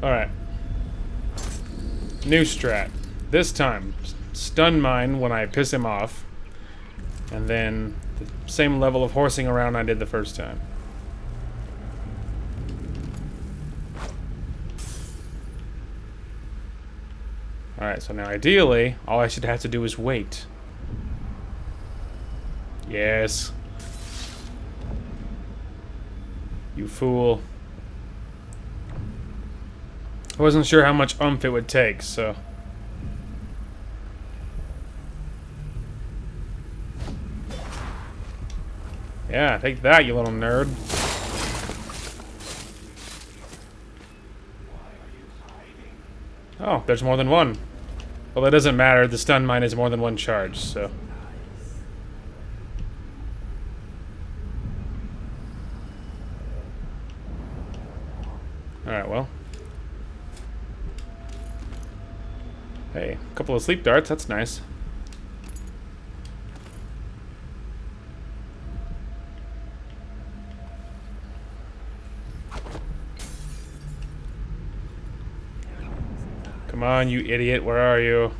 Alright. New strat. This time, stun mine when I piss him off. And then the same level of horsing around I did the first time. Alright, so now ideally, all I should have to do is wait. Yes. You fool. I wasn't sure how much oomph it would take, so... Yeah, take that, you little nerd. Oh, there's more than one. Well, that doesn't matter. The stun mine is more than one charge, so... Alright, well. Hey, a couple of sleep darts, that's nice. Come on, you idiot, where are you?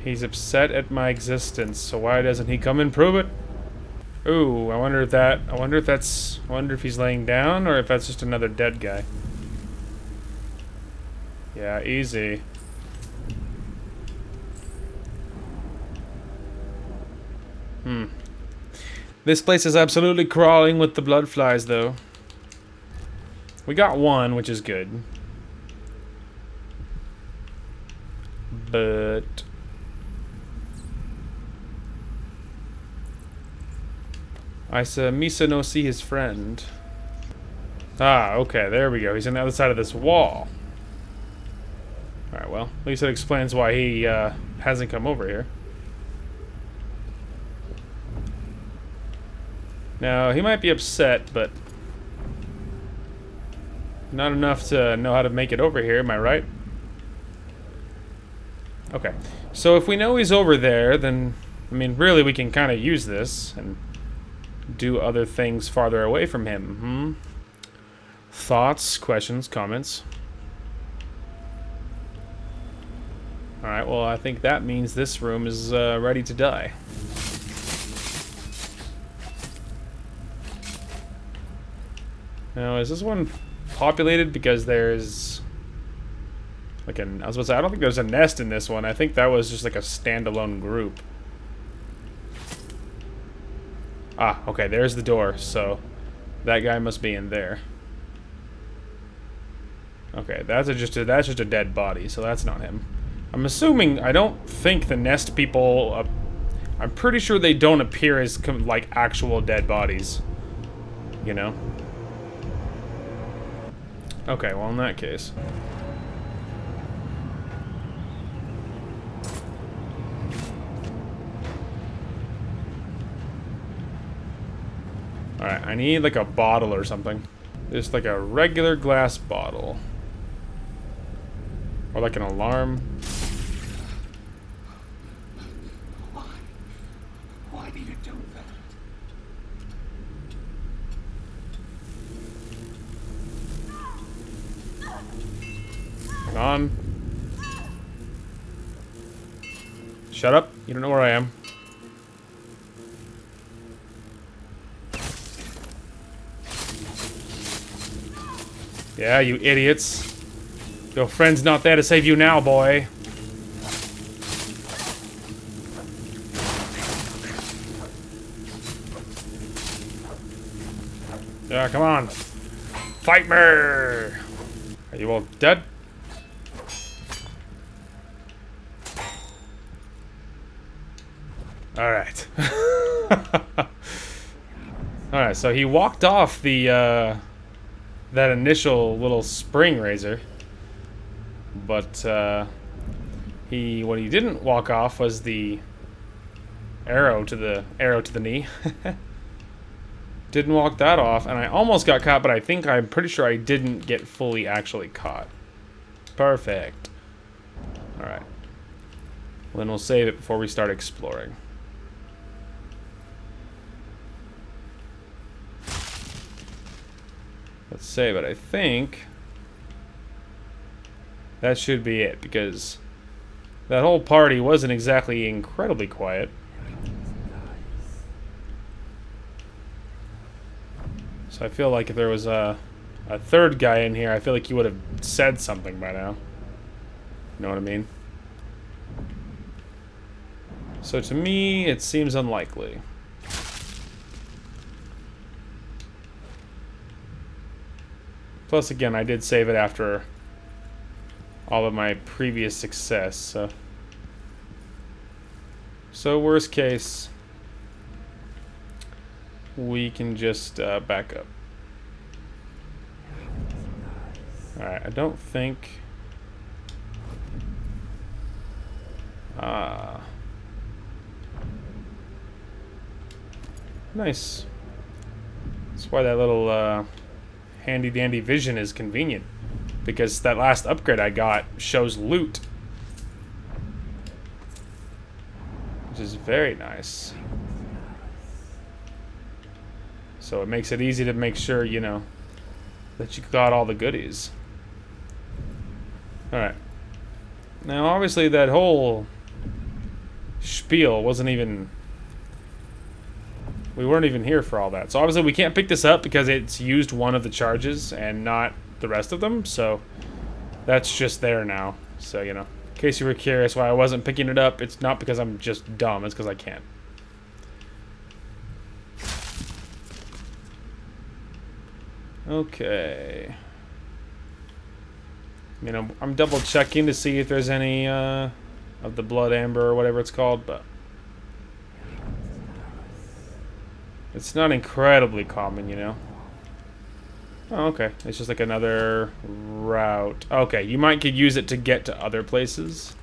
He's upset at my existence, so why doesn't he come and prove it? Ooh, I wonder if he's laying down or if that's just another dead guy. Yeah, easy. This place is absolutely crawling with the blood flies, though. We got one, which is good. But... Misa no see his friend. Ah, okay, there we go. He's on the other side of this wall. Alright, well, at least that explains why he hasn't come over here. Now, he might be upset, but not enough to know how to make it over here, am I right? Okay, so if we know he's over there, then, I mean, really we can kind of use this and do other things farther away from him. Thoughts, questions, comments? Alright, well, I think that means this room is ready to die. Now, is this one populated because there's like I was about to say, I don't think there's a nest in this one. I think that was just like a standalone group. Ah, okay, there's the door, so that guy must be in there. Okay, that's just a dead body, so that's not him. I'm assuming, I don't think the nest people, I'm pretty sure they don't appear as like actual dead bodies, you know? Okay, well in that case. Alright, I need like a bottle or something. Just like a regular glass bottle. Or like an alarm. Why do you do that? Hang on. Shut up. You don't know where I am. Yeah, you idiots. Your friend's not there to save you now, boy. Yeah, come on. Fight me! Are you all dead? Alright. Alright, so he walked off the, that initial little spring razor. But, what he didn't walk off was the arrow to the knee. Didn't walk that off, and I almost got caught, but I'm pretty sure I didn't get fully actually caught. Perfect. Alright. Then we'll save it before we start exploring. Let's save it. I think that should be it, because that whole party wasn't exactly incredibly quiet. So I feel like if there was a third guy in here, I feel like he would have said something by now. You know what I mean? So to me, it seems unlikely. Plus, again, I did save it after all of my previous success, so worst case, we can just back up. Alright, I don't think Ah. Nice. That's why that little handy-dandy vision is convenient. Because that last upgrade I got shows loot. Which is very nice. So it makes it easy to make sure, you know, that you got all the goodies. Alright. Now, obviously, that whole spiel wasn't even... We weren't even here for all that. So, obviously, we can't pick this up because it's used one of the charges and not the rest of them. So, that's just there now. So, you know, in case you were curious why I wasn't picking it up, it's not because I'm just dumb. It's because I can't. Okay. You know, I'm double checking to see if there's any of the blood amber or whatever it's called, but it's not incredibly common, you know. Oh, okay. It's just like another route. Okay, you might could use it to get to other places,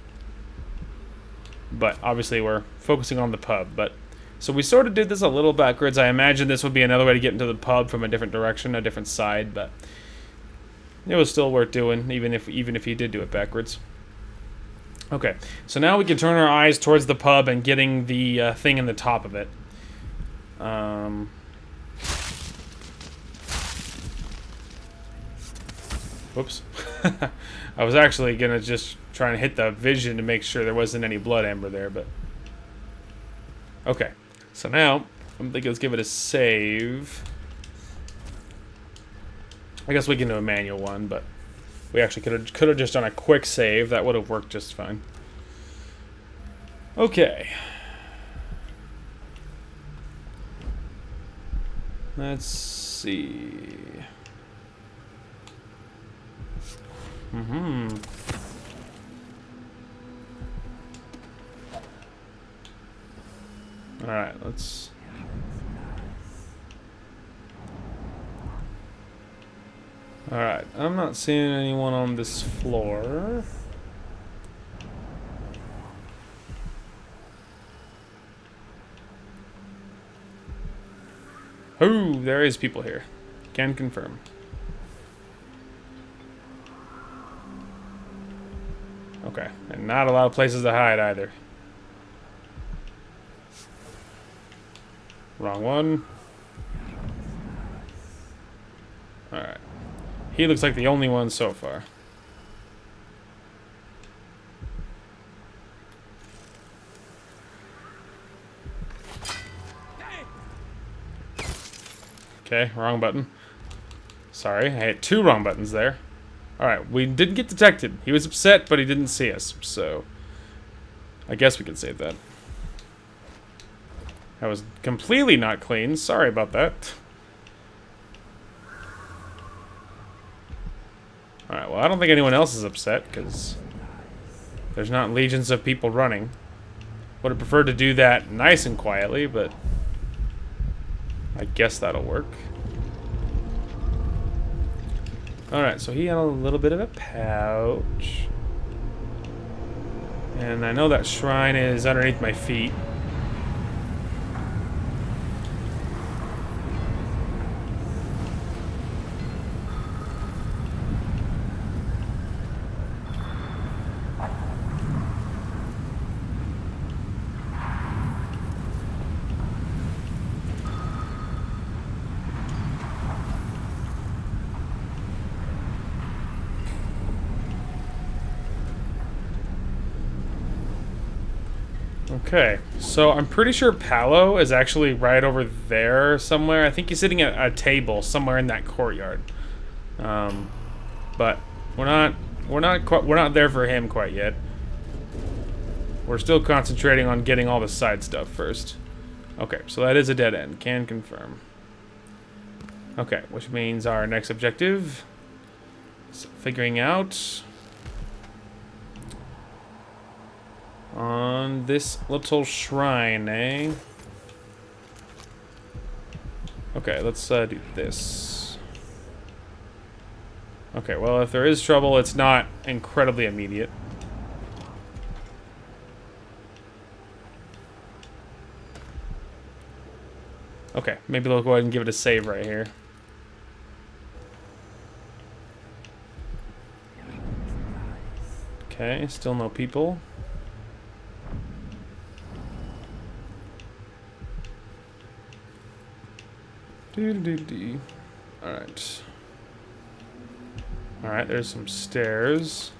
but obviously we're focusing on the pub. But so we sort of did this a little backwards. I imagine this would be another way to get into the pub from a different direction, a different side, but it was still worth doing, even if you did do it backwards. Okay, so now we can turn our eyes towards the pub and getting the thing in the top of it. Whoops. I was actually gonna just try and hit the vision to make sure there wasn't any blood amber there, but... Okay, so now, I'm thinking let's give it a save. I guess we can do a manual one, but we actually could have just done a quick save. That would have worked just fine. Okay. Let's see. Alright, let's... Alright, I'm not seeing anyone on this floor. Oh, there is people here. Can confirm. Okay, and not a lot of places to hide either. Wrong one. Alright. He looks like the only one so far. Okay, wrong button. Sorry, I hit two wrong buttons there. Alright, we didn't get detected. He was upset, but he didn't see us, so... I guess we can save that. That was completely not clean. Sorry about that. Alright, well, I don't think anyone else is upset, because there's not legions of people running. Would have preferred to do that nice and quietly, but I guess that'll work. Alright, so he had a little bit of a pouch. And I know that shrine is underneath my feet. Okay, so I'm pretty sure Paolo is actually right over there somewhere. I think he's sitting at a table somewhere in that courtyard. But we're not there for him quite yet. We're still concentrating on getting all the side stuff first. Okay, so that is a dead end. Can confirm. Okay, which means our next objective is figuring out on this little shrine, eh? Okay, let's do this. Okay, well, if there is trouble, it's not incredibly immediate. Okay, maybe we'll go ahead and give it a save right here. Okay, still no people. Doo-doo-doo-doo. Alright. Alright, there's some stairs.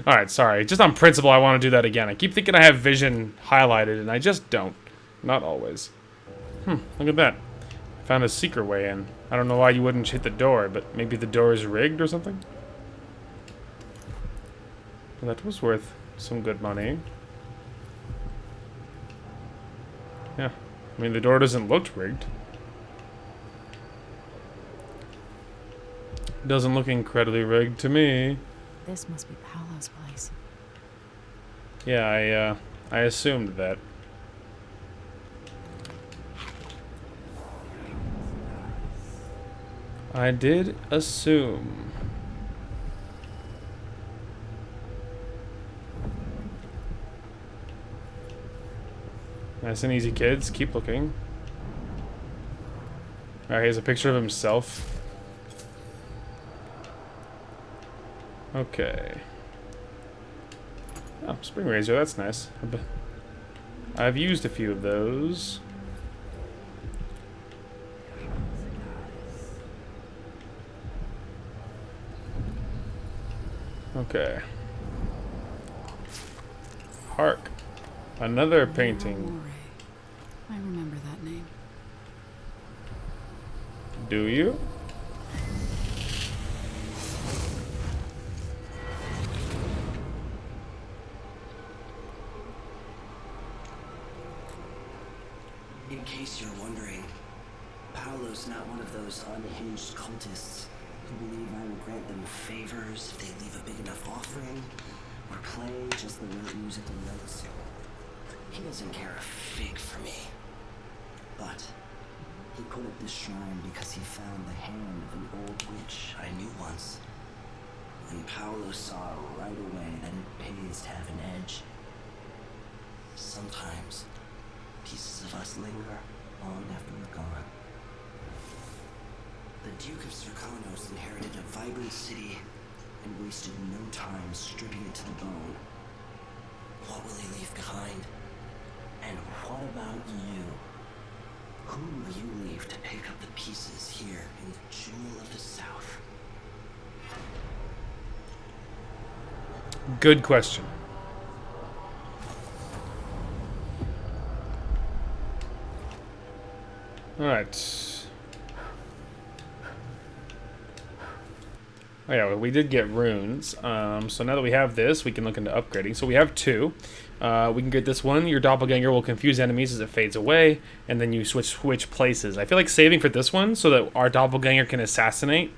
Alright, sorry. Just on principle, I want to do that again. I keep thinking I have vision highlighted, and I just don't. Not always. Look at that. Found a secret way in. I don't know why you wouldn't hit the door, but maybe the door is rigged or something? Well, that was worth some good money. Yeah. I mean, the door doesn't look rigged. Doesn't look incredibly rigged to me. This must be Paolo's place. Yeah, I assumed that. I did assume. Nice and easy, kids. Keep looking. Alright, here's a picture of himself. Okay. Oh, spring razor, that's nice. I've used a few of those. Okay. Hark. Another painting. I remember that name. Do you? In case you're wondering, Paolo's not one of those unhinged cultists who believe I will grant them favors if they leave a big enough offering or play just the right musical notes. He doesn't care a fig for me. But he put up this shrine because he found the hand of an old witch I knew once. And Paolo saw right away that it pays to have an edge. Sometimes pieces of us linger long after we're gone. The Duke of Serkanos inherited a vibrant city and wasted no time stripping it to the bone. What will he leave behind? And what about you? Who will you leave to pick up the pieces here in the Jewel of the South? Good question. Alright. Oh yeah, well, we did get runes. So now that we have this, we can look into upgrading. So we have two. We can get this one. Your doppelganger will confuse enemies as it fades away, and then you switch places. I feel like saving for this one so that our doppelganger can assassinate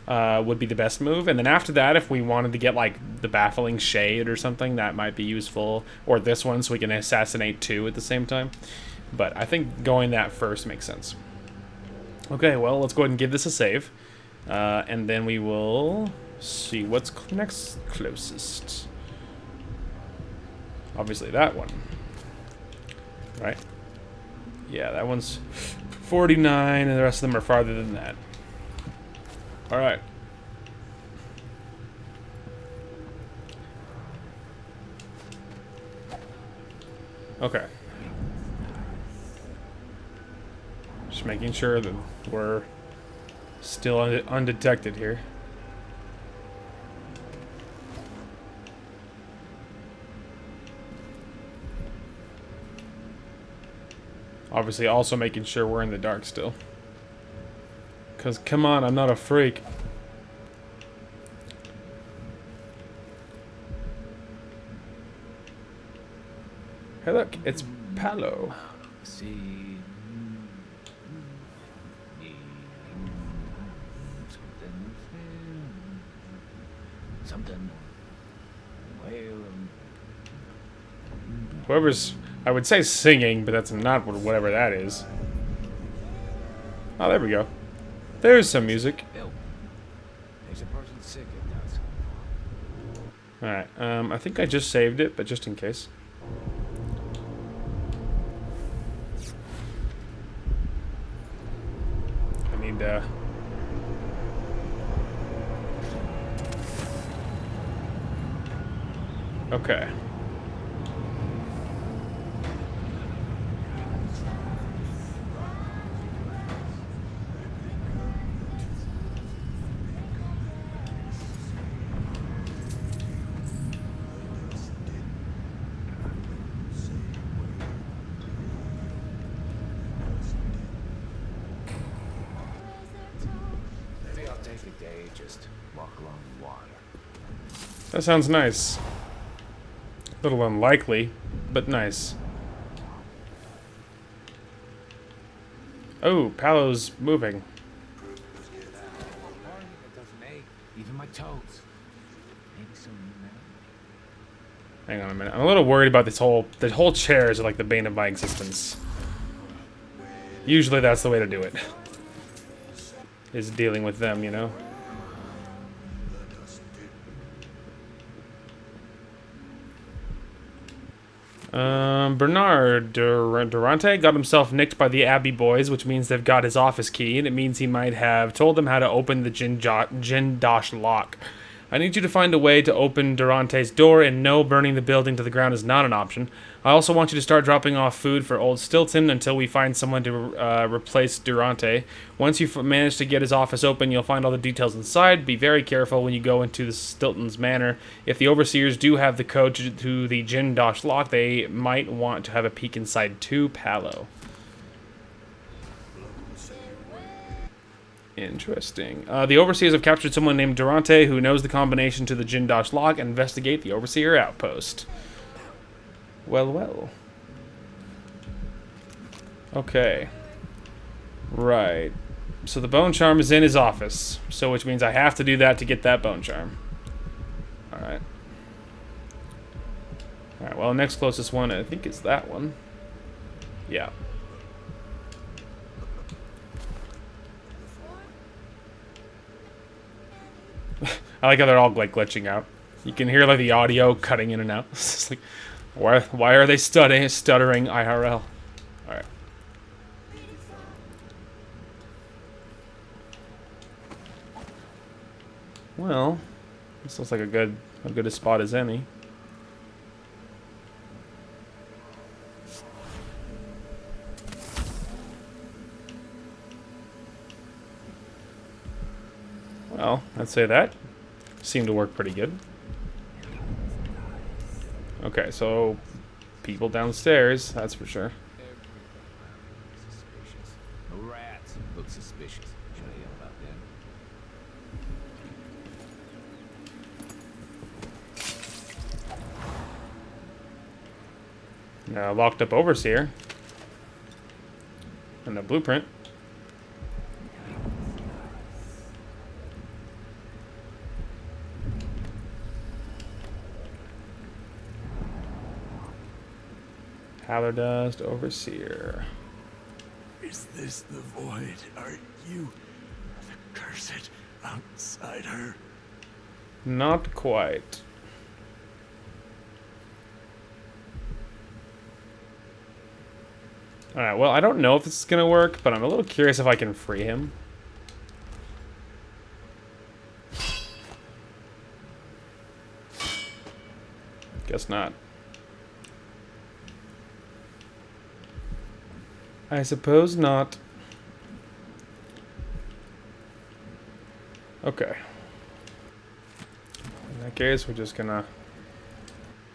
would be the best move. And then after that, if we wanted to get like the baffling shade or something, that might be useful. Or this one, so we can assassinate two at the same time. But I think going that first makes sense. Okay, well, let's go ahead and give this a save. And then we will see what's next closest. Obviously that one. Right? Yeah, that one's 49, and the rest of them are farther than that. Alright. Okay. Just making sure that we're still undetected here. Obviously also making sure we're in the dark still. Because, come on, I'm not a freak. Hey look, it's Paolo. Something. Whoever's, I would say singing, but that's not whatever that is. Oh, there we go. There's some music. sick it does. Alright, I think I just saved it, but just in case. I need, okay. Maybe I'll take a day, just walk along the water. That sounds nice. A little unlikely, but nice. Oh, Paolo's moving. It doesn't ache, even my toes. Maybe some new memory. Hang on a minute. I'm a little worried about this whole... The whole chairs are like the bane of my existence. Usually that's the way to do it. Is dealing with them, you know? Bernard Durante got himself nicked by the Abbey boys, which means they've got his office key, and it means he might have told them how to open the Jindosh lock. I need you to find a way to open Durante's door, and no, burning the building to the ground is not an option. I also want you to start dropping off food for old Stilton until we find someone to replace Durante. Once you manage to get his office open, you'll find all the details inside. Be very careful when you go into the Stilton's manor. If the overseers do have the code to the Jindosh lock, they might want to have a peek inside too, Paolo. Interesting. The Overseers have captured someone named Durante who knows the combination to the Jindosh lock and investigate the Overseer outpost. Well, well. Okay. Right. So the bone charm is in his office. So which means I have to do that to get that bone charm. Alright. Alright, well, the next closest one, I think it's that one. Yeah. I like how they're all like glitching out. You can hear like the audio cutting in and out. It's just like, why are they stuttering IRL? All right. Well, this looks like a good a spot as any. Well, I'd say that seemed to work pretty good. Okay, so people downstairs, that's for sure. Suspicious. No rats. Look suspicious. Should I yell about them? Now, locked up overseer. And the blueprint. Howler Dust, Overseer. Is this the void? Are you the cursed outsider? Not quite. Alright, well, I don't know if this is gonna work, but I'm a little curious if I can free him. Guess not. I suppose not. Okay. In that case, we're just gonna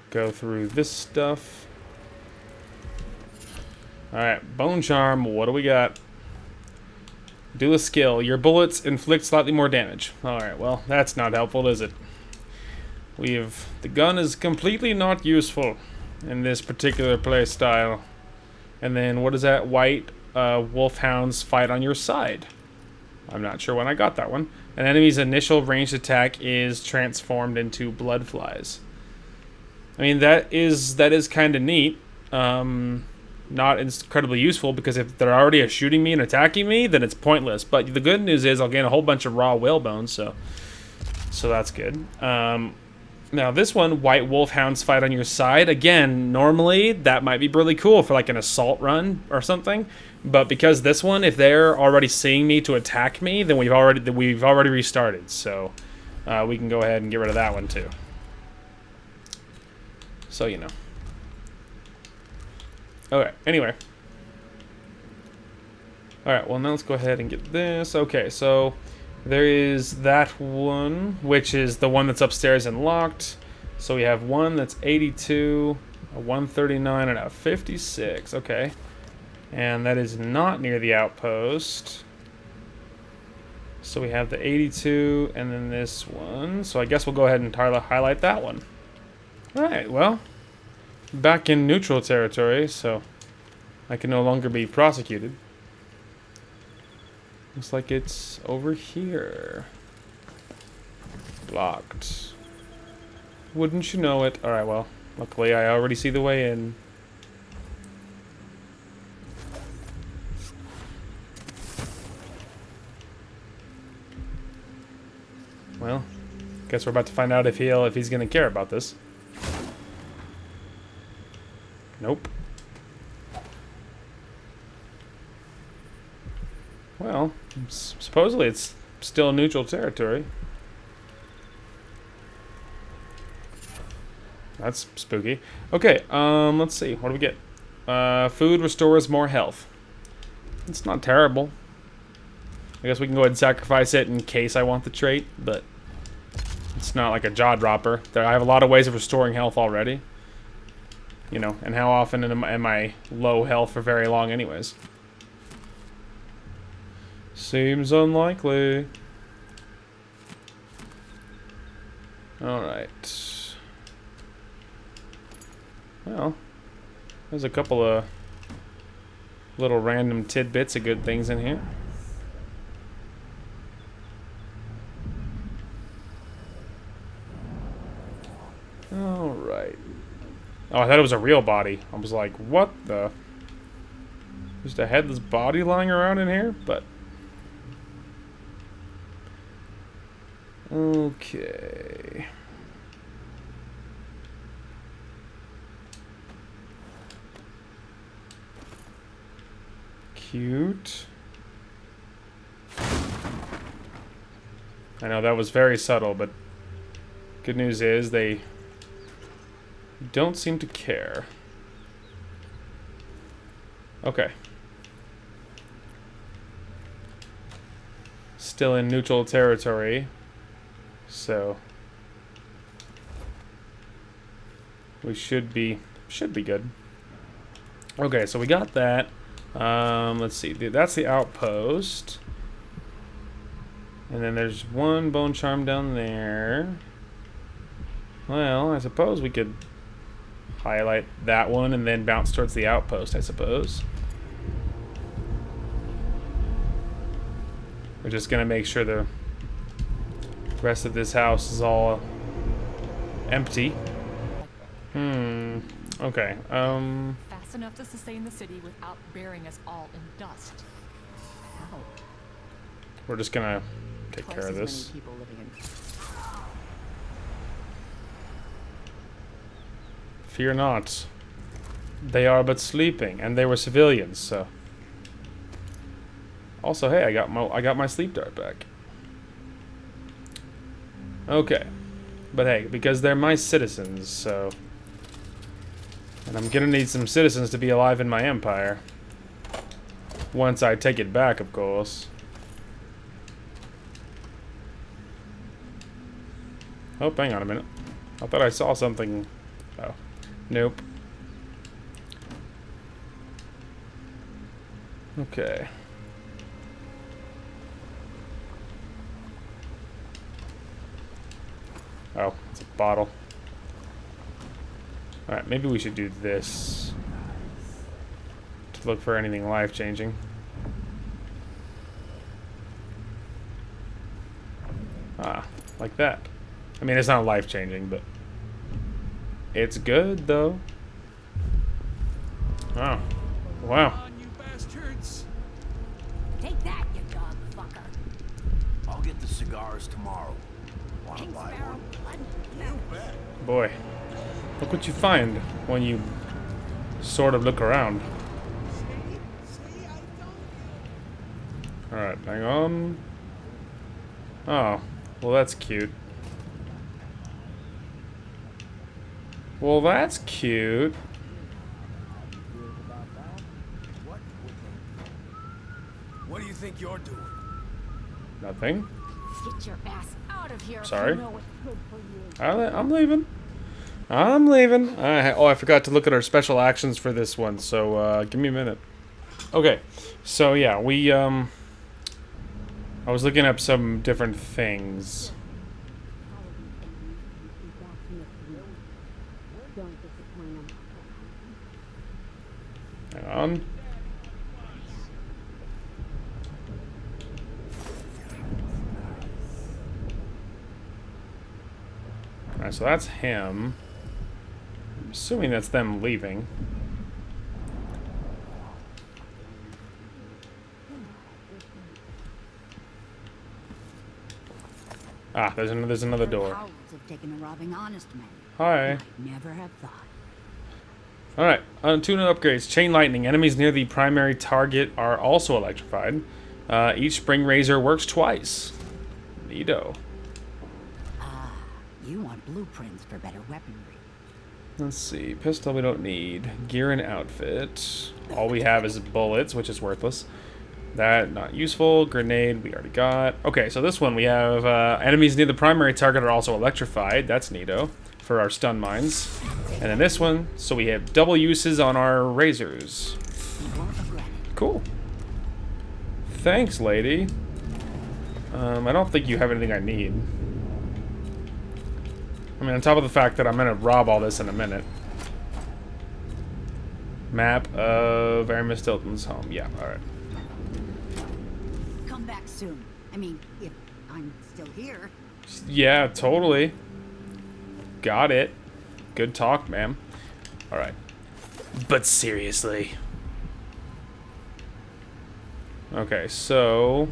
go through this stuff. Alright, Bone Charm, what do we got? Do a skill. Your bullets inflict slightly more damage. Alright, well, that's not helpful, is it? The gun is completely not useful in this particular play style. And then, what is that? White wolfhounds fight on your side. I'm not sure when I got that one. An enemy's initial ranged attack is transformed into blood flies. I mean, that is kind of neat. Not incredibly useful, because if they're already shooting me and attacking me, then it's pointless. But the good news is I'll gain a whole bunch of raw whalebones, so So that's good. Now this one, White Wolfhounds fight on your side. Again, normally that might be really cool for like an assault run or something. But because this one, if they're already seeing me to attack me, then we've already restarted. So we can go ahead and get rid of that one too. So you know. Okay. Anyway. All right. Well, now let's go ahead and get this. Okay. So. There is that one, which is the one that's upstairs and locked. So we have one that's 82, a 139, and a 56. Okay. And that is not near the outpost. So we have the 82 and then this one. So I guess we'll go ahead and highlight that one. Alright, well. Back in neutral territory, so I can no longer be prosecuted. Looks like it's over here. Blocked. Wouldn't you know it? Alright, well, luckily I already see the way in. Well, guess we're about to find out if he's gonna care about this. Nope. Well, supposedly it's still neutral territory. That's spooky. Okay, let's see. What do we get? Food restores more health. It's not terrible. I guess we can go ahead and sacrifice it in case I want the trait, but it's not like a jaw dropper. I have a lot of ways of restoring health already. You know, and how often am I low health for very long anyways? Seems unlikely. Alright. Well, there's a couple of little random tidbits of good things in here. Alright. Oh, I thought it was a real body. I was like, what the? Just a headless body lying around in here? But okay. Cute. I know that was very subtle, but good news is they don't seem to care. Okay. Still in neutral territory. So we should be good. Okay, so we got that. Let's see. That's the outpost. And then there's one bone charm down there. Well, I suppose we could highlight that one and then bounce towards the outpost, I suppose. We're just gonna make sure the rest of this house is all empty. Okay. Fast enough to sustain the city without burying us all in dust. How? We're just gonna take Twice care of as this. many people living in. Fear not. They are but sleeping, and they were civilians, so. Also, hey, I got my sleep dart back. Okay. But hey, because they're my citizens, so. And I'm gonna need some citizens to be alive in my empire. Once I take it back, of course. Oh, hang on a minute. I thought I saw something. Oh. Nope. Okay. Oh, it's a bottle. Alright, maybe we should do this to look for anything life-changing. Ah, like that. I mean, it's not life-changing, but it's good, though. Oh. Wow. You bastards! Take that, you dog fucker. I'll get the cigars tomorrow. Boy, look what you find when you sort of look around. Alright, hang on. Oh, well that's cute. Well, that's cute. What do you think you're doing? Nothing. Get your ass out of here. Sorry. If you know what's good for you. I'm leaving. I'm leaving. Oh, I forgot to look at our special actions for this one, so give me a minute. Okay, so yeah, I was looking up some different things. Hang on. Alright, so that's him. I'm assuming that's them leaving. Ah, there's another door. Have taken a robbing honest man. Hi. I'd never have thought. Alright, Untuned Upgrades. Chain lightning. Enemies near the primary target are also electrified. Each spring razor works twice. Neato. Ah, you want blueprints for better weaponry. Let's see. Pistol we don't need. Gear and outfit. All we have is bullets, which is worthless. That, not useful. Grenade, we already got. Okay, so this one we have enemies near the primary target are also electrified. That's neato for our stun mines. And then this one, so we have double uses on our razors. Cool. Thanks, lady. I don't think you have anything I need. I mean, on top of the fact that I'm gonna rob all this in a minute. Map of Aramis Tilton's home. Yeah, alright. Come back soon. I mean, if I'm still here. Yeah, totally. Got it. Good talk, ma'am. Alright. But seriously. Okay, so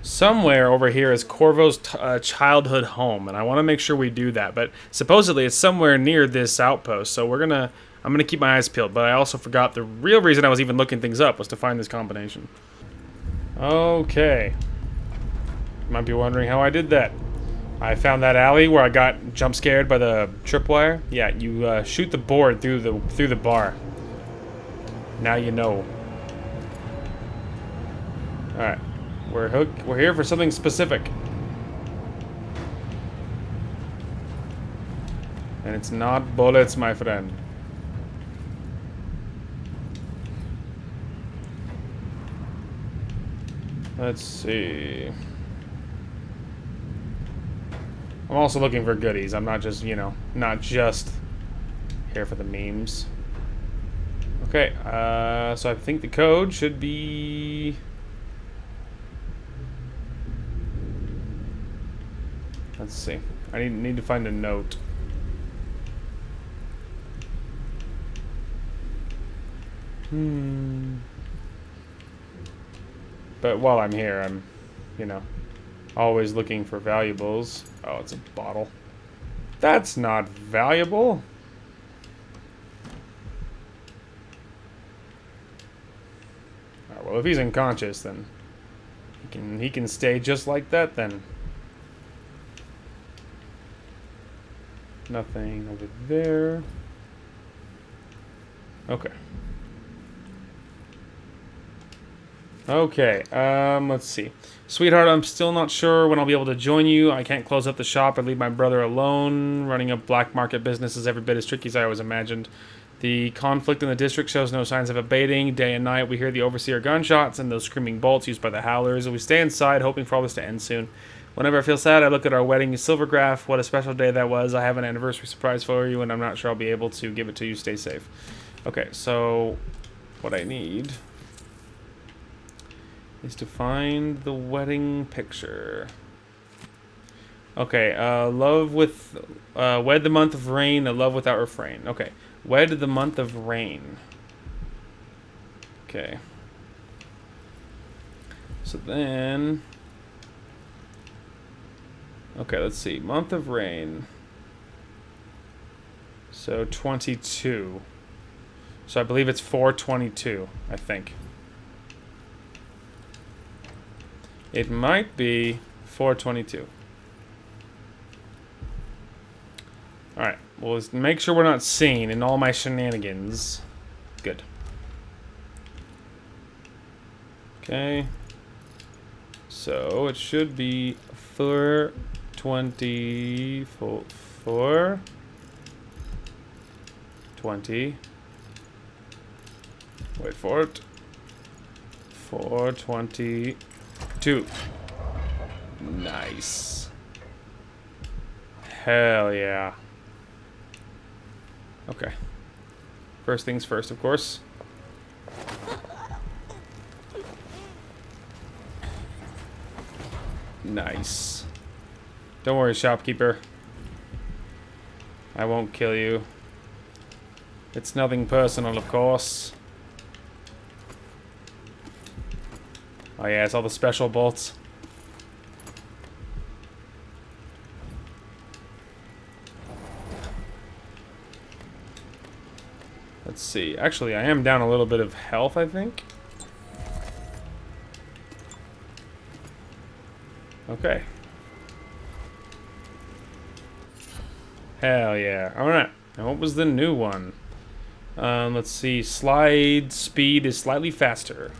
somewhere over here is Corvo's childhood home, and I want to make sure we do that. But supposedly it's somewhere near this outpost, so I'm gonna keep my eyes peeled. But I also forgot the real reason I was even looking things up was to find this combination. Okay. You might be wondering how I did that. I found that alley where I got jump scared by the tripwire. Yeah, you shoot the board through the bar. Now you know. All right, we're here for something specific, and it's not bullets, my friend. Let's see. I'm also looking for goodies. I'm not just, not just here for the memes. Okay, so I think the code should be... Let's see. I need to find a note. But while I'm here, I'm, always looking for valuables. Oh, it's a bottle. That's not valuable. Alright, well, if he's unconscious, then he can stay just like that, then. Nothing over there. Okay. Okay, let's see. Sweetheart, I'm still not sure when I'll be able to join you. I can't close up the shop or leave my brother alone. Running a black market business is every bit as tricky as I always imagined. The conflict in the district shows no signs of abating. Day and night, we hear the overseer gunshots and those screaming bolts used by the howlers. We stay inside, hoping for all this to end soon. Whenever I feel sad, I look at our wedding silver graph. What a special day that was. I have an anniversary surprise for you, and I'm not sure I'll be able to give it to you. Stay safe. Okay, so what I need is to find the wedding picture. Okay, love with... wed the month of rain, a love without refrain. Okay, wed the month of rain. Okay. So then... Okay, let's see. Month of rain. So 22. So I believe it's 422, I think. It might be 422. Alright, well, let's make sure we're not seen in all my shenanigans. Good. Okay. So it should be 424. 20. Wait for it. 422. Nice. Hell yeah. Okay. First things first, of course. Nice. Don't worry, shopkeeper. I won't kill you. It's nothing personal, of course. Oh yeah, it's all the special bolts. Let's see. Actually, I am down a little bit of health, I think. Okay. Hell yeah. Alright. And what was the new one? Let's see. Slide speed is slightly faster.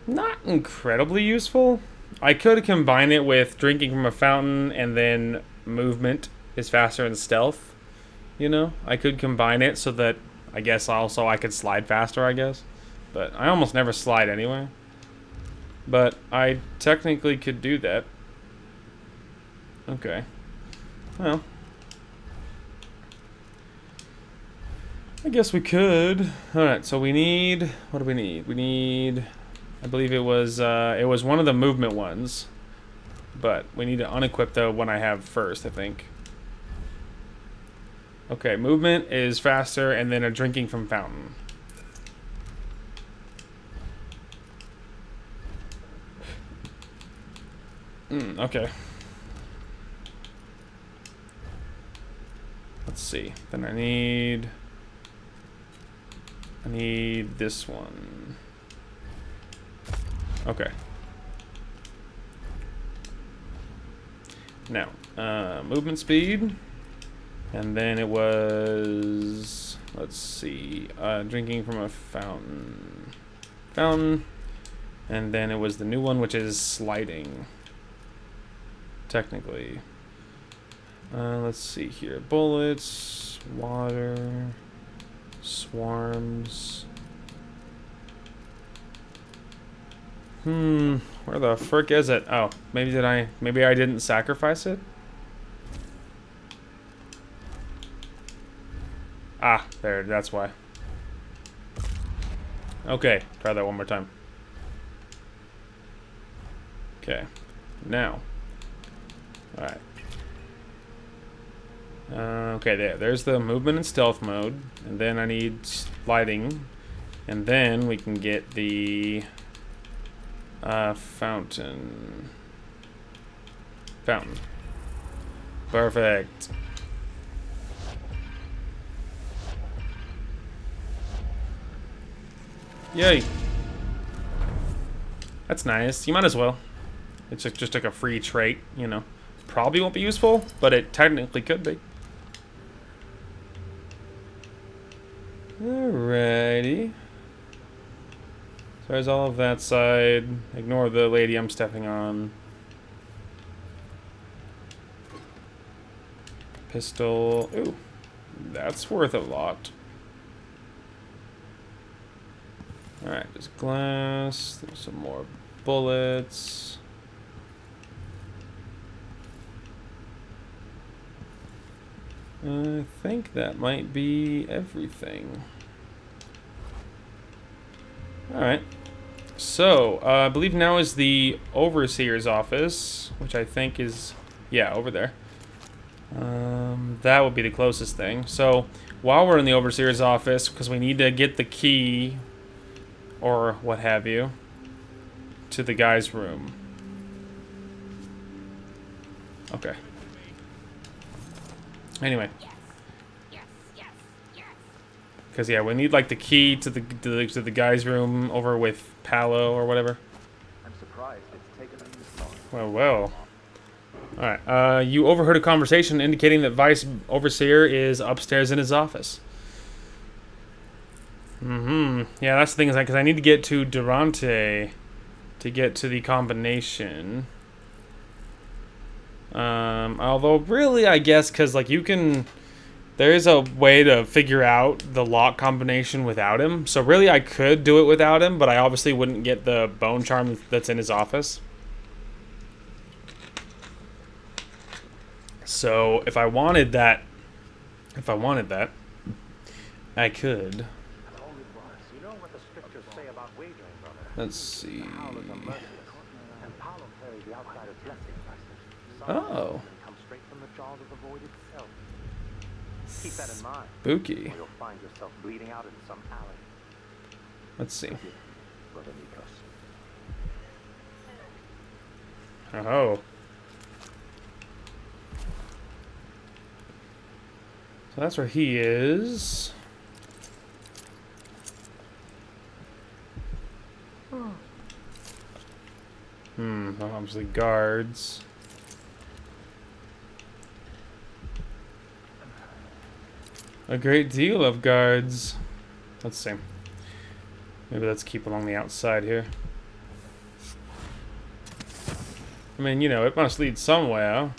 Not incredibly useful. I could combine it with drinking from a fountain and then movement is faster than stealth. You know? I could combine it so that I guess also I could slide faster, I guess. But I almost never slide anyway. But I technically could do that. Okay. Well. I guess we could. Alright, so we need... What do we need? We need... I believe it was one of the movement ones. But we need to unequip the one I have first, I think. Okay, movement is faster, and then a drinking from fountain. Okay. Let's see. Then I need this one. Okay. Now, movement speed. And then it was, let's see, drinking from a fountain. And then it was the new one, which is sliding. Technically. Let's see here. Bullets, water, swarms. Where the frick is it? Oh, maybe I didn't sacrifice it? Ah, there, that's why. Okay, try that one more time. Okay, now. Alright. Okay, there's the movement and stealth mode. And then I need sliding. And then we can get the fountain. Perfect. Yay. That's nice. You might as well. It's just like a free trait, you know. Probably won't be useful, but it technically could be. Alrighty. So there's all of that side. Ignore the lady I'm stepping on. Pistol. Ooh. That's worth a lot. Alright, there's glass. There's some more bullets. I think that might be everything. Alright. So, I believe now is the Overseer's office, which I think is, yeah, over there. That would be the closest thing. So, while we're in the Overseer's office, because we need to get the key, or what have you, to the guy's room. Okay. Anyway. Because, yeah, we need, like, the key to the guy's room over with Paolo or whatever. I'm surprised it's taken us this long. Well, well. Alright, you overheard a conversation indicating that Vice Overseer is upstairs in his office. Yeah, that's the thing, is because I need to get to Durante to get to the combination. Although, really, I guess, because, like, you can... There is a way to figure out the lock combination without him. So, really, I could do it without him, but I obviously wouldn't get the bone charm that's in his office. So, if I wanted that, I could. Let's see. Oh. Keep that in mind. Spooky. You'll find yourself bleeding out in some alley. Let's see. Brother Nikos. Oh. So that's where he is. Obviously guards. A great deal of guards. Let's see. Maybe let's keep along the outside here. I mean, you know, it must lead somewhere.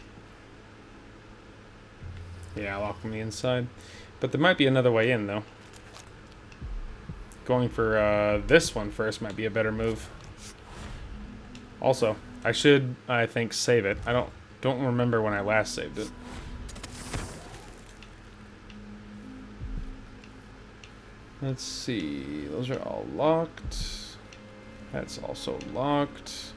Yeah, I'll lock from the inside. But there might be another way in, though. Going for this one first might be a better move. Also, I should, I think, save it. I don't remember when I last saved it. Let's see. Those are all locked. That's also locked.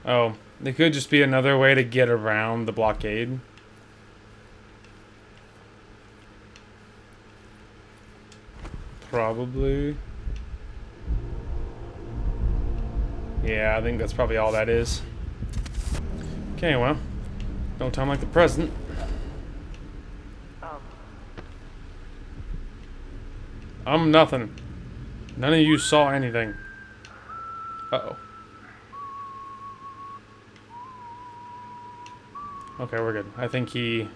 Oh, there could just be another way to get around the blockade. Probably. Yeah, I think that's probably all that is. Okay, well. No time like the present. I'm nothing. None of you saw anything. Uh-oh. Okay, we're good. I think he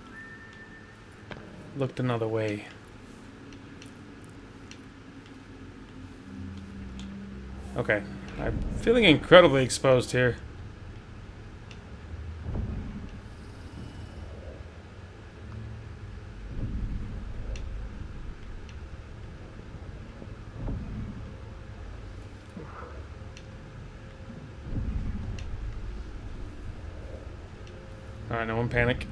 looked another way. Okay. I'm feeling incredibly exposed here. Alright, no one panic.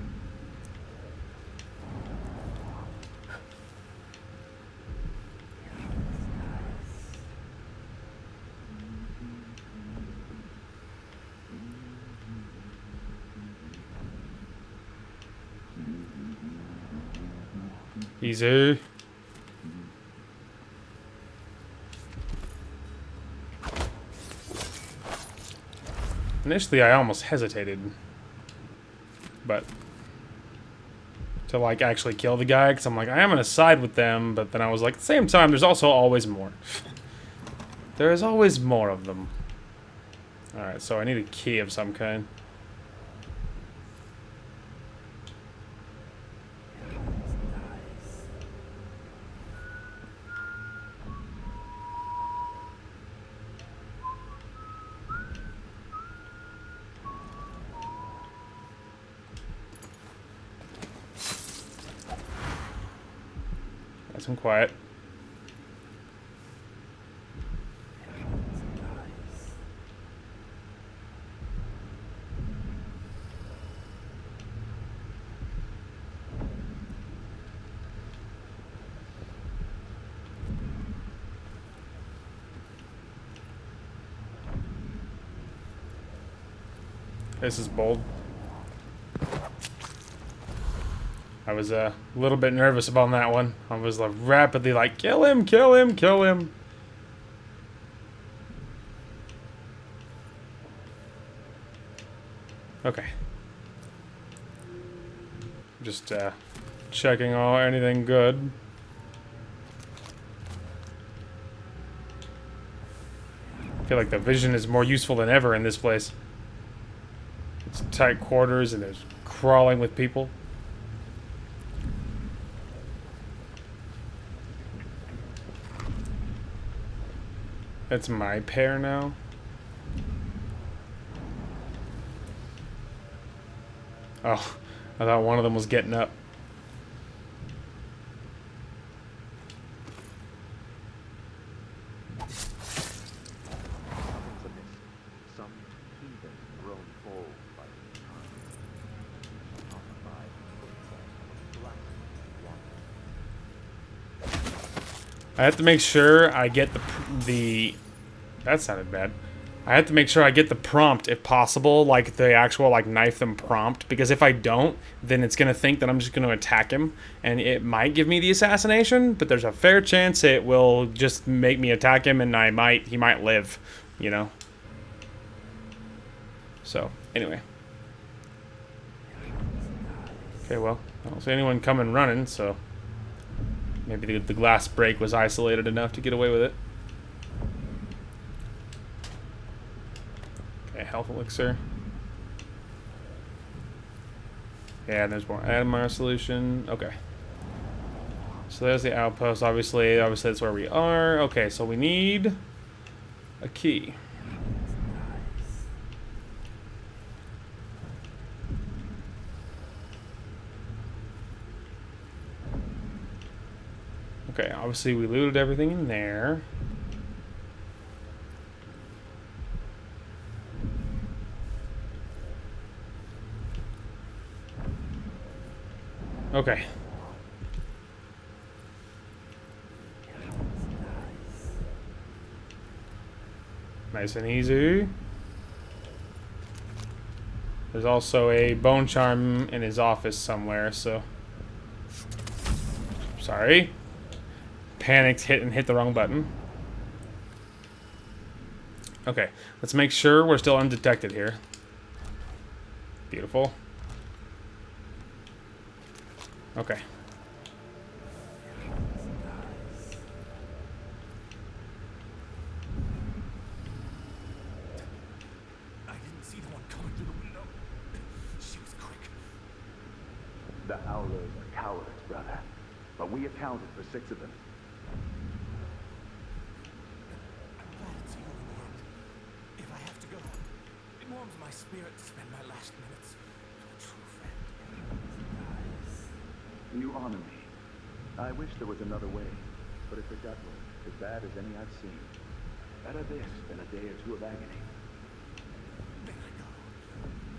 Easy. Initially, I almost hesitated. But to like actually kill the guy, because I'm like, I am gonna side with them, but then I was like, at the same time, there's also always more. There is always more of them. Alright, so I need a key of some kind. Nice and quiet. This is bold. I was a little bit nervous about that one. I was rapidly like, kill him, kill him, kill him. Okay. Just checking anything good. I feel like the vision is more useful than ever in this place. It's tight quarters and there's crawling with people. That's my pair now. Oh, I thought one of them was getting up. Something's amiss. Some heathen grown bold by the time. Not abide footfalls of black. I have to make sure I get the that sounded bad. I have to make sure I get the prompt if possible, like the actual like knife them prompt, because if I don't, then it's gonna think that I'm just gonna attack him, and it might give me the assassination, but there's a fair chance it will just make me attack him, and he might live, you know. So anyway, okay, well, I don't see anyone coming running, so maybe the glass break was isolated enough to get away with it. Okay, health elixir. Yeah, and there's more Admire solution. Okay. So there's the outpost. Obviously that's where we are. Okay, so we need a key. Okay, obviously we looted everything in there. Okay. Nice and easy. There's also a bone charm in his office somewhere, so... Sorry. Panicked, hit the wrong button. Okay, let's make sure we're still undetected here. Beautiful. Okay. I didn't see the one coming through the window. She was quick. The Howlers are cowards, brother. But we accounted for 6 of them. I'm glad it's you in the end. If I have to go, it warms my spirit to spend my last minutes with a true friend. You honor me. I wish there was another way, but if the gut was as bad as any I've seen, better this than a day or 2 of agony. Then I go.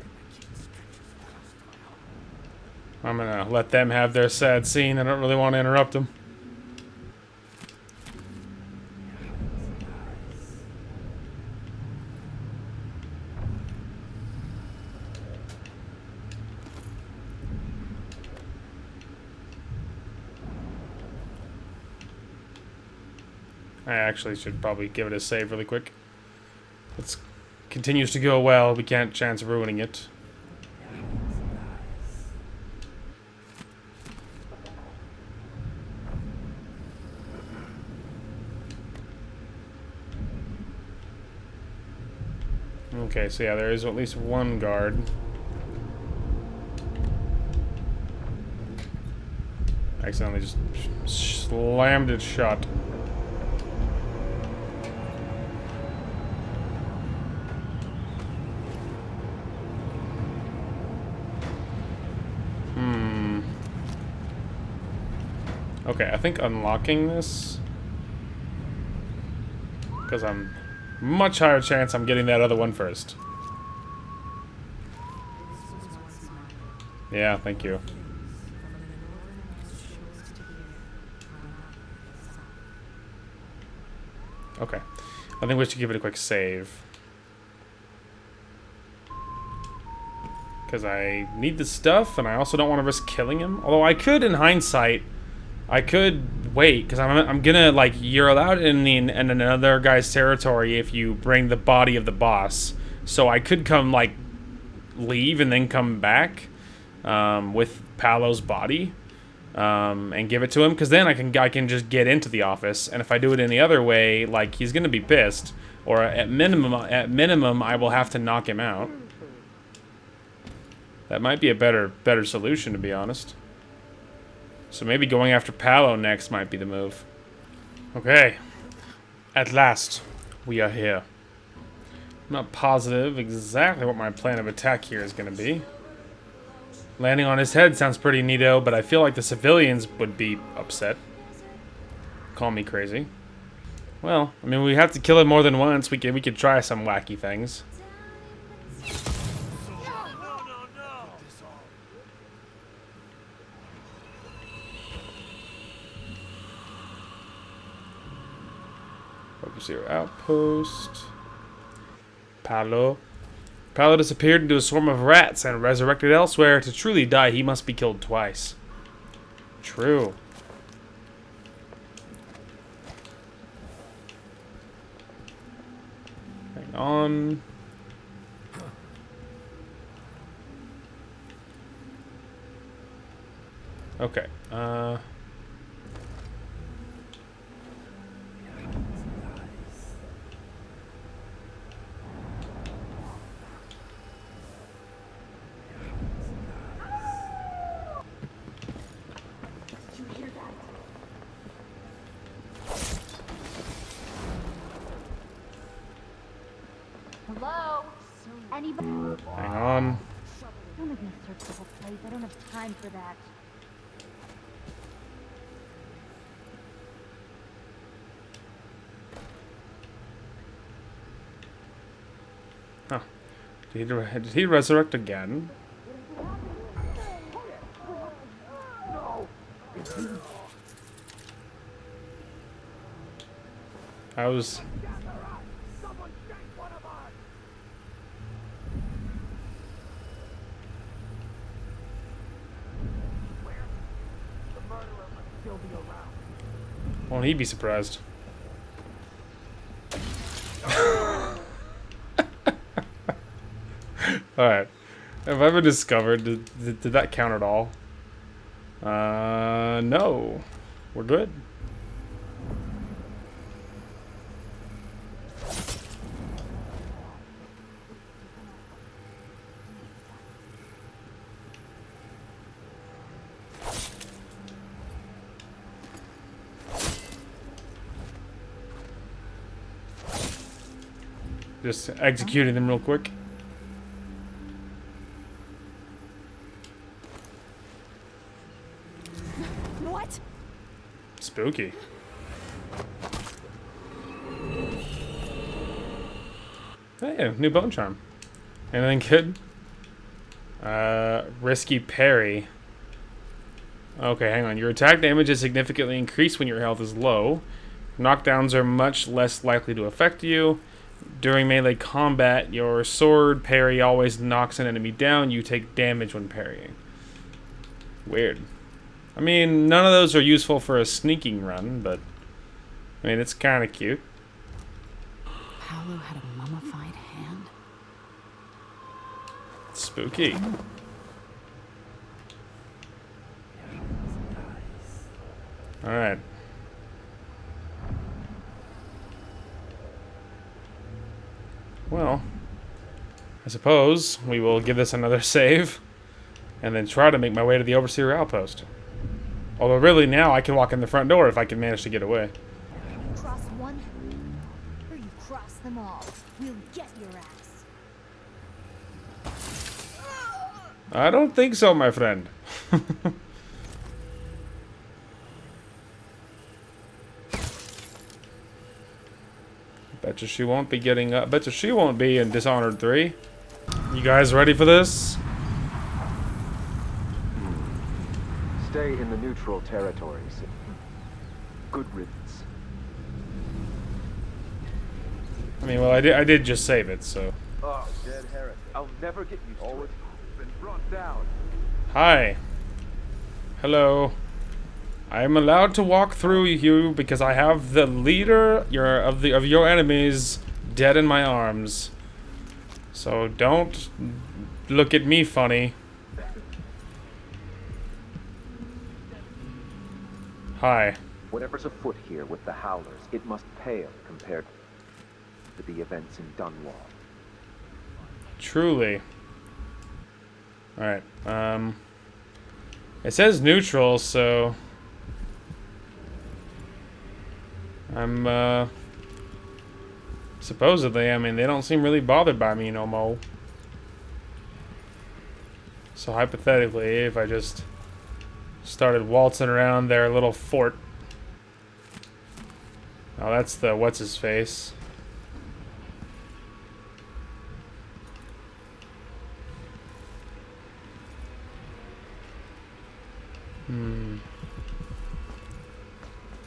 And my keen stretches close to my heart. I'm gonna let them have their sad scene. I don't really want to interrupt them. I actually should probably give it a save really quick. It continues to go well. We can't chance ruining it. Okay, so yeah, there is at least one guard. Accidentally just slammed it shut. Okay, I think unlocking this, because I'm much higher chance I'm getting that other one first. Yeah, thank you. Okay, I think we should give it a quick save. Because I need the stuff, and I also don't want to risk killing him. Although I could, in hindsight, I could wait, because I'm gonna, like, you're allowed in another guy's territory if you bring the body of the boss. So I could come, like, leave and then come back with Paolo's body and give it to him, because then I can just get into the office. And if I do it any other way, like, he's gonna be pissed, or at minimum I will have to knock him out. That might be a better solution, to be honest. So maybe going after Paolo next might be the move. Okay, at last we are here. I'm not positive exactly what my plan of attack here is going to be. Landing on his head sounds pretty neato, but I feel like the civilians would be upset. Call me crazy. Well, I mean, we have to kill him more than once. We could try some wacky things. Focus your outpost. Paolo disappeared into a swarm of rats and resurrected elsewhere. To truly die, he must be killed twice. True. Hang on. Okay. Hello? Anybody? Hang on. Don't make me search the whole place. I don't have time for that. Huh. Did he resurrect again? I was... Won't he be surprised? Alright. Have I been discovered? Did that count at all? No. We're good. Just executing them real quick. What? Spooky. Hey, new bone charm. Anything good? Risky parry. Okay, hang on. Your attack damage is significantly increased when your health is low. Knockdowns are much less likely to affect you. During melee combat, your sword parry always knocks an enemy down. You take damage when parrying. Weird. I mean, none of those are useful for a sneaking run, but... I mean, it's kind of cute. Paolo had a mummified hand. Spooky. Alright. Well, I suppose we will give this another save and then try to make my way to the Overseer outpost. Although really now I can walk in the front door if I can manage to get away. Cross one, or you cross them all. We'll get your ass. I don't think so, my friend. Betcha she won't be getting up. Betcha she won't be in Dishonored 3. You guys ready for this? Stay in the neutral territories. Good riddance. I mean, well, I did just save it, so. Oh, dead heretic. I'll never get used to it. Been brought down. Hi. Hello. I am allowed to walk through you because I have the leader of your enemies dead in my arms. So don't look at me funny. Hi. Whatever's afoot here with the Howlers, it must pale compared to the events in Dunwall. Truly. Alright, it says neutral, so I'm, supposedly, I mean, they don't seem really bothered by me no more. So hypothetically, if I just started waltzing around their little fort. Oh, that's the what's-his-face.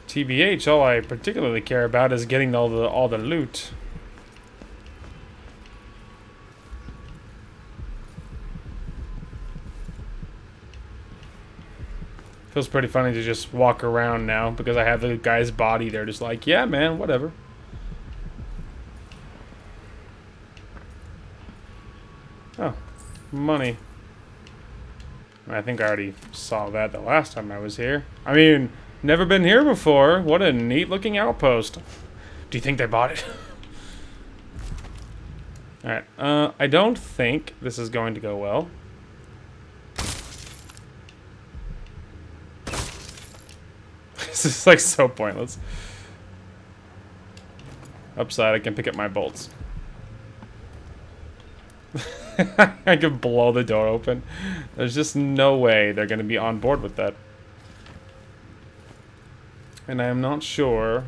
TBH, all I particularly care about is getting all the loot. Feels pretty funny to just walk around now because I have the guy's body there, just like, yeah, man, whatever. Oh, money. I think I already saw that the last time I was here. I mean, never been here before. What a neat looking outpost. Do you think they bought it? Alright, I don't think this is going to go well. This is like so pointless. Upside, I can pick up my bolts. I can blow the door open. There's just no way they're going to be on board with that. And I am not sure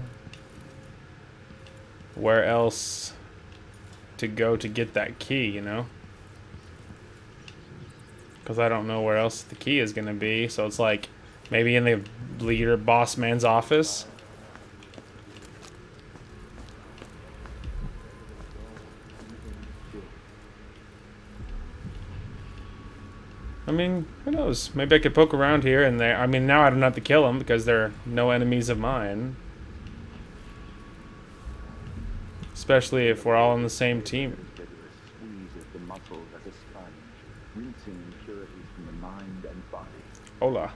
where else to go to get that key, you know? Because I don't know where else the key is going to be. So it's like maybe in the leader boss man's office. I mean, who knows? Maybe I could poke around here and there. I mean, now I don't have to kill them because they're no enemies of mine. Especially if we're all on the same team. Hola.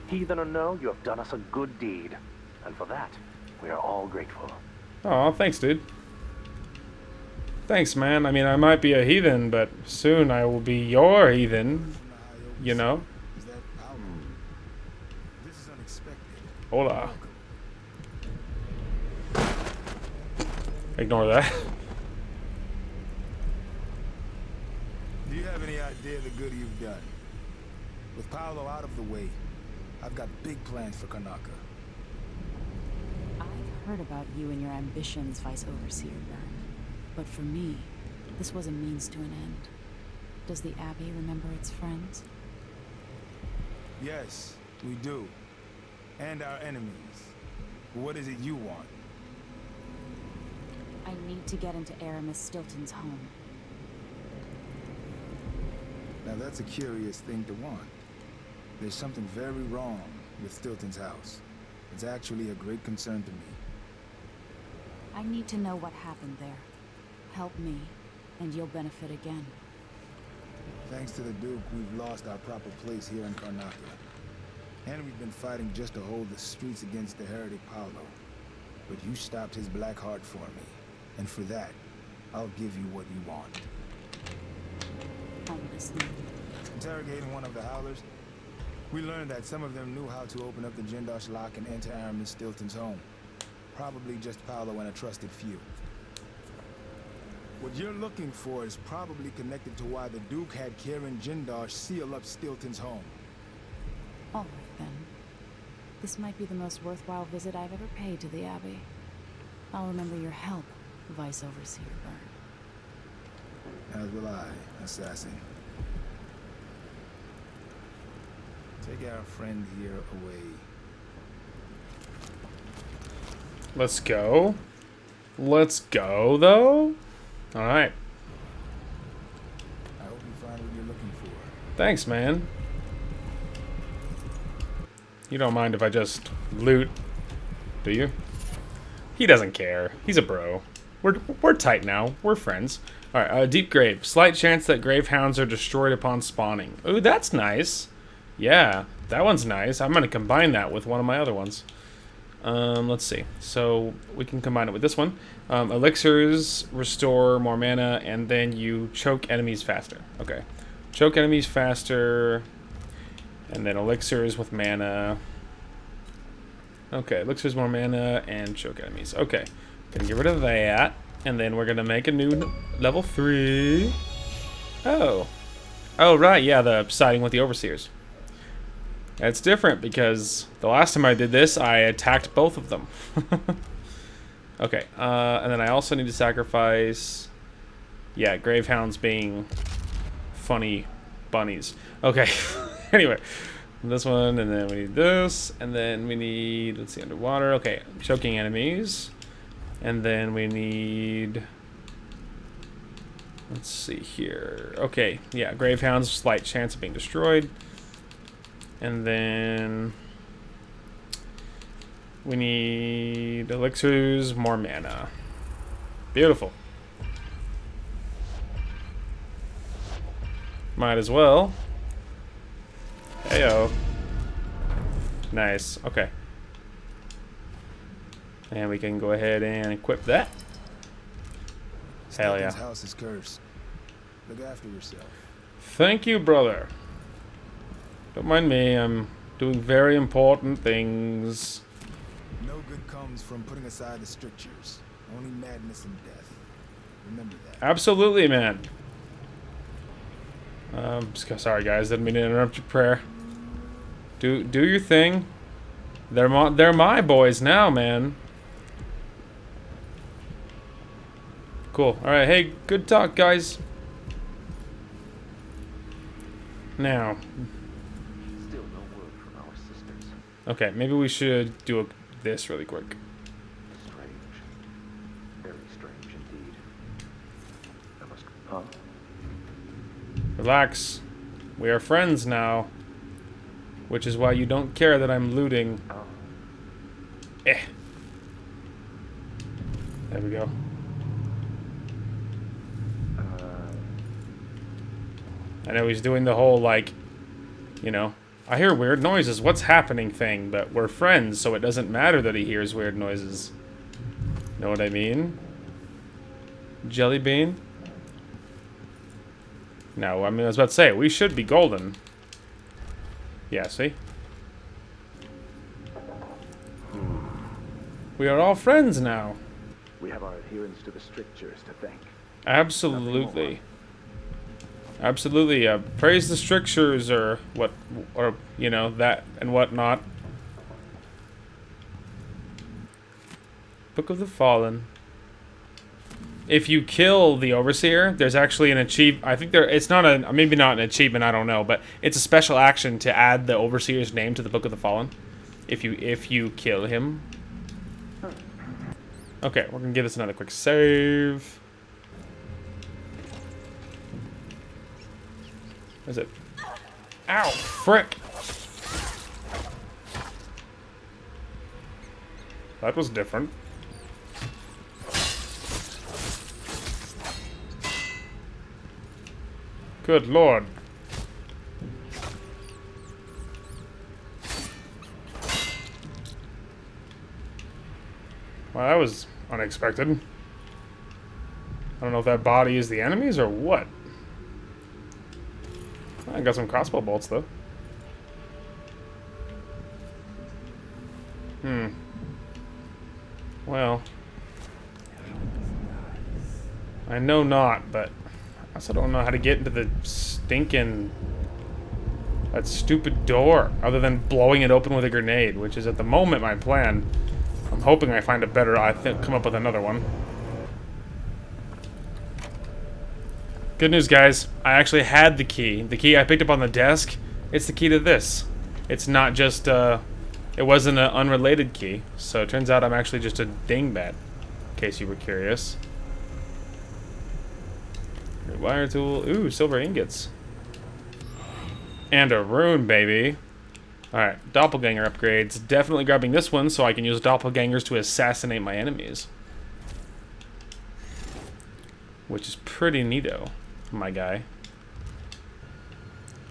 Heathen or no, you have done us a good deed. And for that, we are all grateful. Aw, thanks, dude. Thanks, man. I mean, I might be a heathen, but soon I will be your heathen. You know? Hola. Ignore that. Do you have any idea the good you've done? With Paolo out of the way, I've got big plans for Karnaca. I've heard about you and your ambitions, Vice Overseer Byrne. But for me, this was a means to an end. Does the Abbey remember its friends? Yes, we do. And our enemies. What is it you want? I need to get into Aramis Stilton's home. Now that's a curious thing to want. There's something very wrong with Stilton's house. It's actually a great concern to me. I need to know what happened there. Help me, and you'll benefit again. Thanks to the Duke, we've lost our proper place here in Karnaca. And we've been fighting just to hold the streets against the heretic Paolo. But you stopped his black heart for me. And for that, I'll give you what you want. I'm listening. Interrogating one of the Howlers, we learned that some of them knew how to open up the Jindosh lock and enter Aramis Stilton's home. Probably just Paolo and a trusted few. What you're looking for is probably connected to why the Duke had Karen Jindosh seal up Stilton's home. All right, then. This might be the most worthwhile visit I've ever paid to the Abbey. I'll remember your help, Vice Overseer Byrne. As will I, assassin. Take our friend here away. Let's go. Let's go, though. All right. I hope you find what you're looking for. Thanks, man. You don't mind if I just loot, do you? He doesn't care. He's a bro. We're tight now. We're friends. All right. Deep grave. Slight chance that grave hounds are destroyed upon spawning. Ooh, that's nice. Yeah, that one's nice. I'm going to combine that with one of my other ones. Let's see. So we can combine it with this one. Elixirs restore more mana, and then you choke enemies faster. Okay. Choke enemies faster, and then elixirs with mana. Okay, elixirs more mana, and choke enemies. Okay. Gonna get rid of that, and then we're gonna make a new level 3. Oh. Oh, right, yeah, the siding with the overseers. That's different because the last time I did this, I attacked both of them. Okay, and then I also need to sacrifice... Yeah, Gravehounds being funny bunnies. Okay, anyway. This one, and then we need this, and then we need... Let's see, underwater. Okay, choking enemies. And then we need... Let's see here. Okay, yeah, Gravehounds, slight chance of being destroyed. And then we need elixirs, more mana. Beautiful. Might as well. Heyo. Nice. Okay. And we can go ahead and equip that. Hell yeah. This house is cursed. Look after yourself. Thank you, brother. Don't mind me, I'm doing very important things. No good comes from putting aside the strictures. Only madness and death. Remember that. Absolutely, man. Sorry, guys, didn't mean to interrupt your prayer. Do your thing. They're my boys now, man. Cool. All right, hey, good talk, guys. Now. Okay, maybe we should do this really quick. Strange. Very strange indeed. I must... Huh? Relax. We are friends now. Which is why you don't care that I'm looting. Oh. Eh. There we go. I know he's doing the whole, like, you know, I hear weird noises, what's happening thing, but we're friends, so it doesn't matter that he hears weird noises. Know what I mean? Jelly bean? No, I mean, I was about to say, we should be golden. Yeah, see? We are all friends now. We have our adherence to the strictures to thank. Absolutely. Absolutely, praise the strictures or what, or, you know, that and whatnot. Book of the Fallen. If you kill the Overseer, there's actually an achievement. I think it's not a, maybe not an achievement, I don't know, but it's a special action to add the Overseer's name to the Book of the Fallen. If you kill him. Okay, we're gonna give this another quick save. Is it? Ow, frick! That was different. Good lord. Well, that was unexpected. I don't know if that body is the enemy's or what. I got some crossbow bolts, though. Well. I know not, but I also don't know how to get into the stinking... that stupid door, other than blowing it open with a grenade, which is at the moment my plan. I'm hoping I find a better... come up with another one. Good news, guys. I actually had the key. The key I picked up on the desk, it's the key to this. It's not just, it wasn't an unrelated key. So it turns out I'm actually just a dingbat, in case you were curious. Wire tool. Ooh, silver ingots. And a rune, baby. Alright, Doppelganger upgrades. Definitely grabbing this one so I can use doppelgangers to assassinate my enemies. Which is pretty neato, my guy.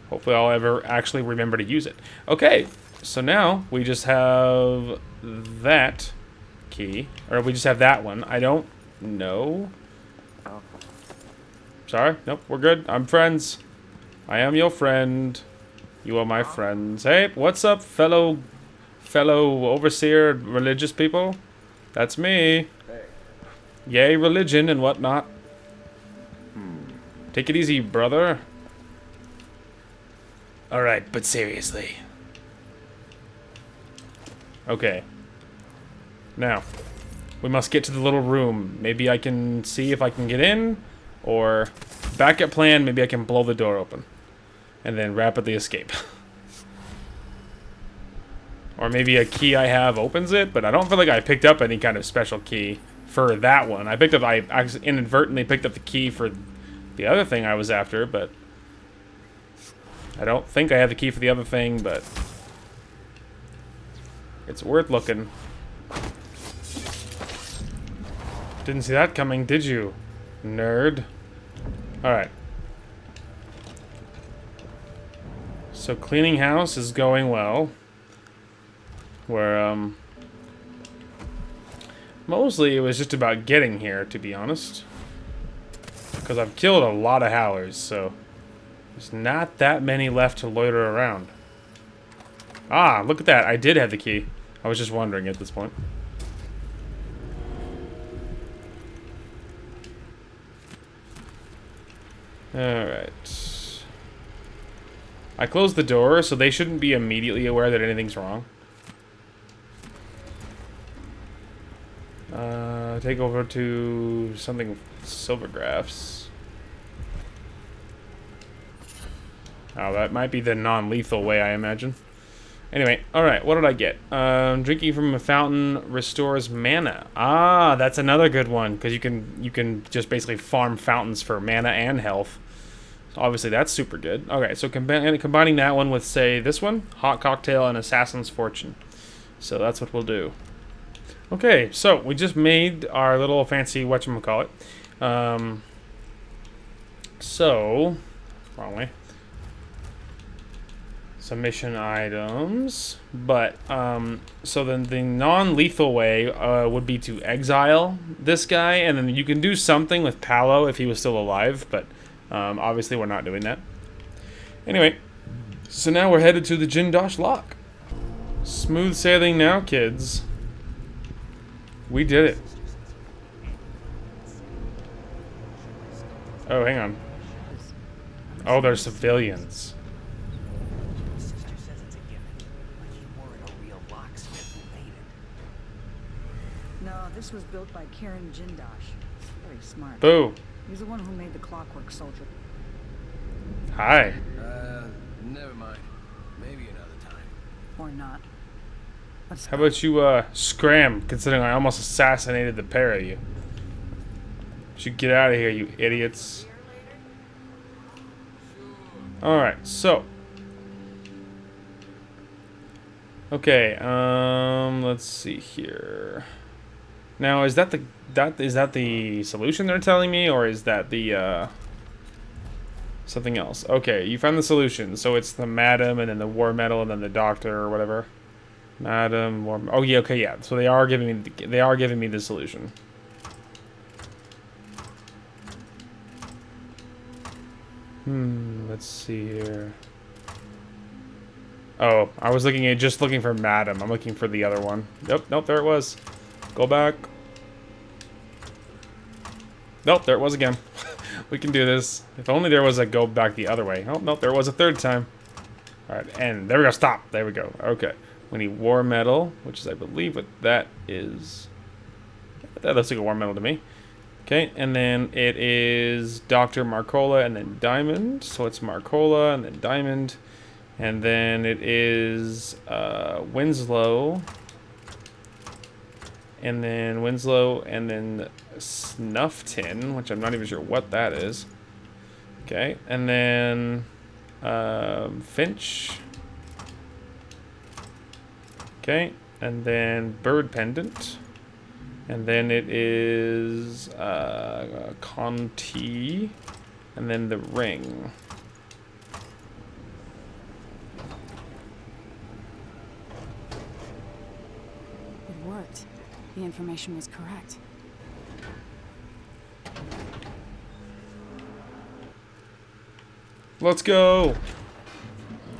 Hopefully I'll ever actually remember to use it. Okay, so now we just have that key. Or we just have that one. I don't know. Sorry, nope, we're good. I'm friends. I am your friend. You are my friends. Hey, what's up, fellow overseer religious people? That's me. Hey. Yay, religion and whatnot. Take it easy, brother. Alright, but seriously. Okay. Now, we must get to the little room. Maybe I can see if I can get in, or backup plan, maybe I can blow the door open and then rapidly escape. Or maybe a key I have opens it, but I don't feel like I picked up any kind of special key for that one. I inadvertently picked up the key for the other thing I was after, but I don't think I have the key for the other thing, but it's worth looking. Didn't see that coming, did you, nerd? Alright. So cleaning house is going well. Where, mostly it was just about getting here, to be honest. Because I've killed a lot of howlers, so there's not that many left to loiter around. Ah, look at that. I did have the key. I was just wondering at this point. Alright. I closed the door, so they shouldn't be immediately aware that anything's wrong. Take over to something Silvergraphs. Oh, that might be the non-lethal way, I imagine. Anyway, alright, what did I get? Drinking from a fountain restores mana. Ah, that's another good one, because you can just basically farm fountains for mana and health. So obviously that's super good. Okay, so combining that one with, say, this one, Hot Cocktail and Assassin's Fortune. So that's what we'll do. Okay, so we just made our little fancy whatchamacallit. So, wrong way. Submission items, but so then the non-lethal way would be to exile this guy, and then you can do something with Paolo if he was still alive, but obviously we're not doing that. Anyway, so now we're headed to the Jindosh Lock. Smooth sailing now, kids. We did it. Oh, hang on. Oh, they're civilians. No, this was built by Karen Jindosh. Very smart. Boo. He's the one who made the Clockwork Soldier. Hi. Never mind. Maybe another time. Or not. How about you, scram, considering I almost assassinated the pair of you. You should get out of here, you idiots. Alright, so. Okay, let's see here. Now, is that the solution they're telling me, or is that the, something else? Okay, you found the solution, so it's the Madam, and then the War Medal, and then the Doctor, or whatever. Madam, War... Oh, yeah, okay, yeah. So they are giving me the solution. Let's see here. Oh, I was just looking for Madam. I'm looking for the other one. Nope, there it was. Go back. Nope, there it was again. We can do this. If only there was a go back the other way. Oh, nope, there was a third time. Alright, and there we go. Stop. There we go. Okay. We need War Medal, which is, I believe, what that is. That looks like a War Medal to me. Okay, and then it is Dr. Marcola and then Diamond. So it's Marcola and then Diamond. And then it is Winslow. And then Winslow and then Snufftin, which I'm not even sure what that is. Okay, and then Finch. Okay, and then Bird Pendant. And then it is Conti. And then the ring. worked. The information was correct. Let's go.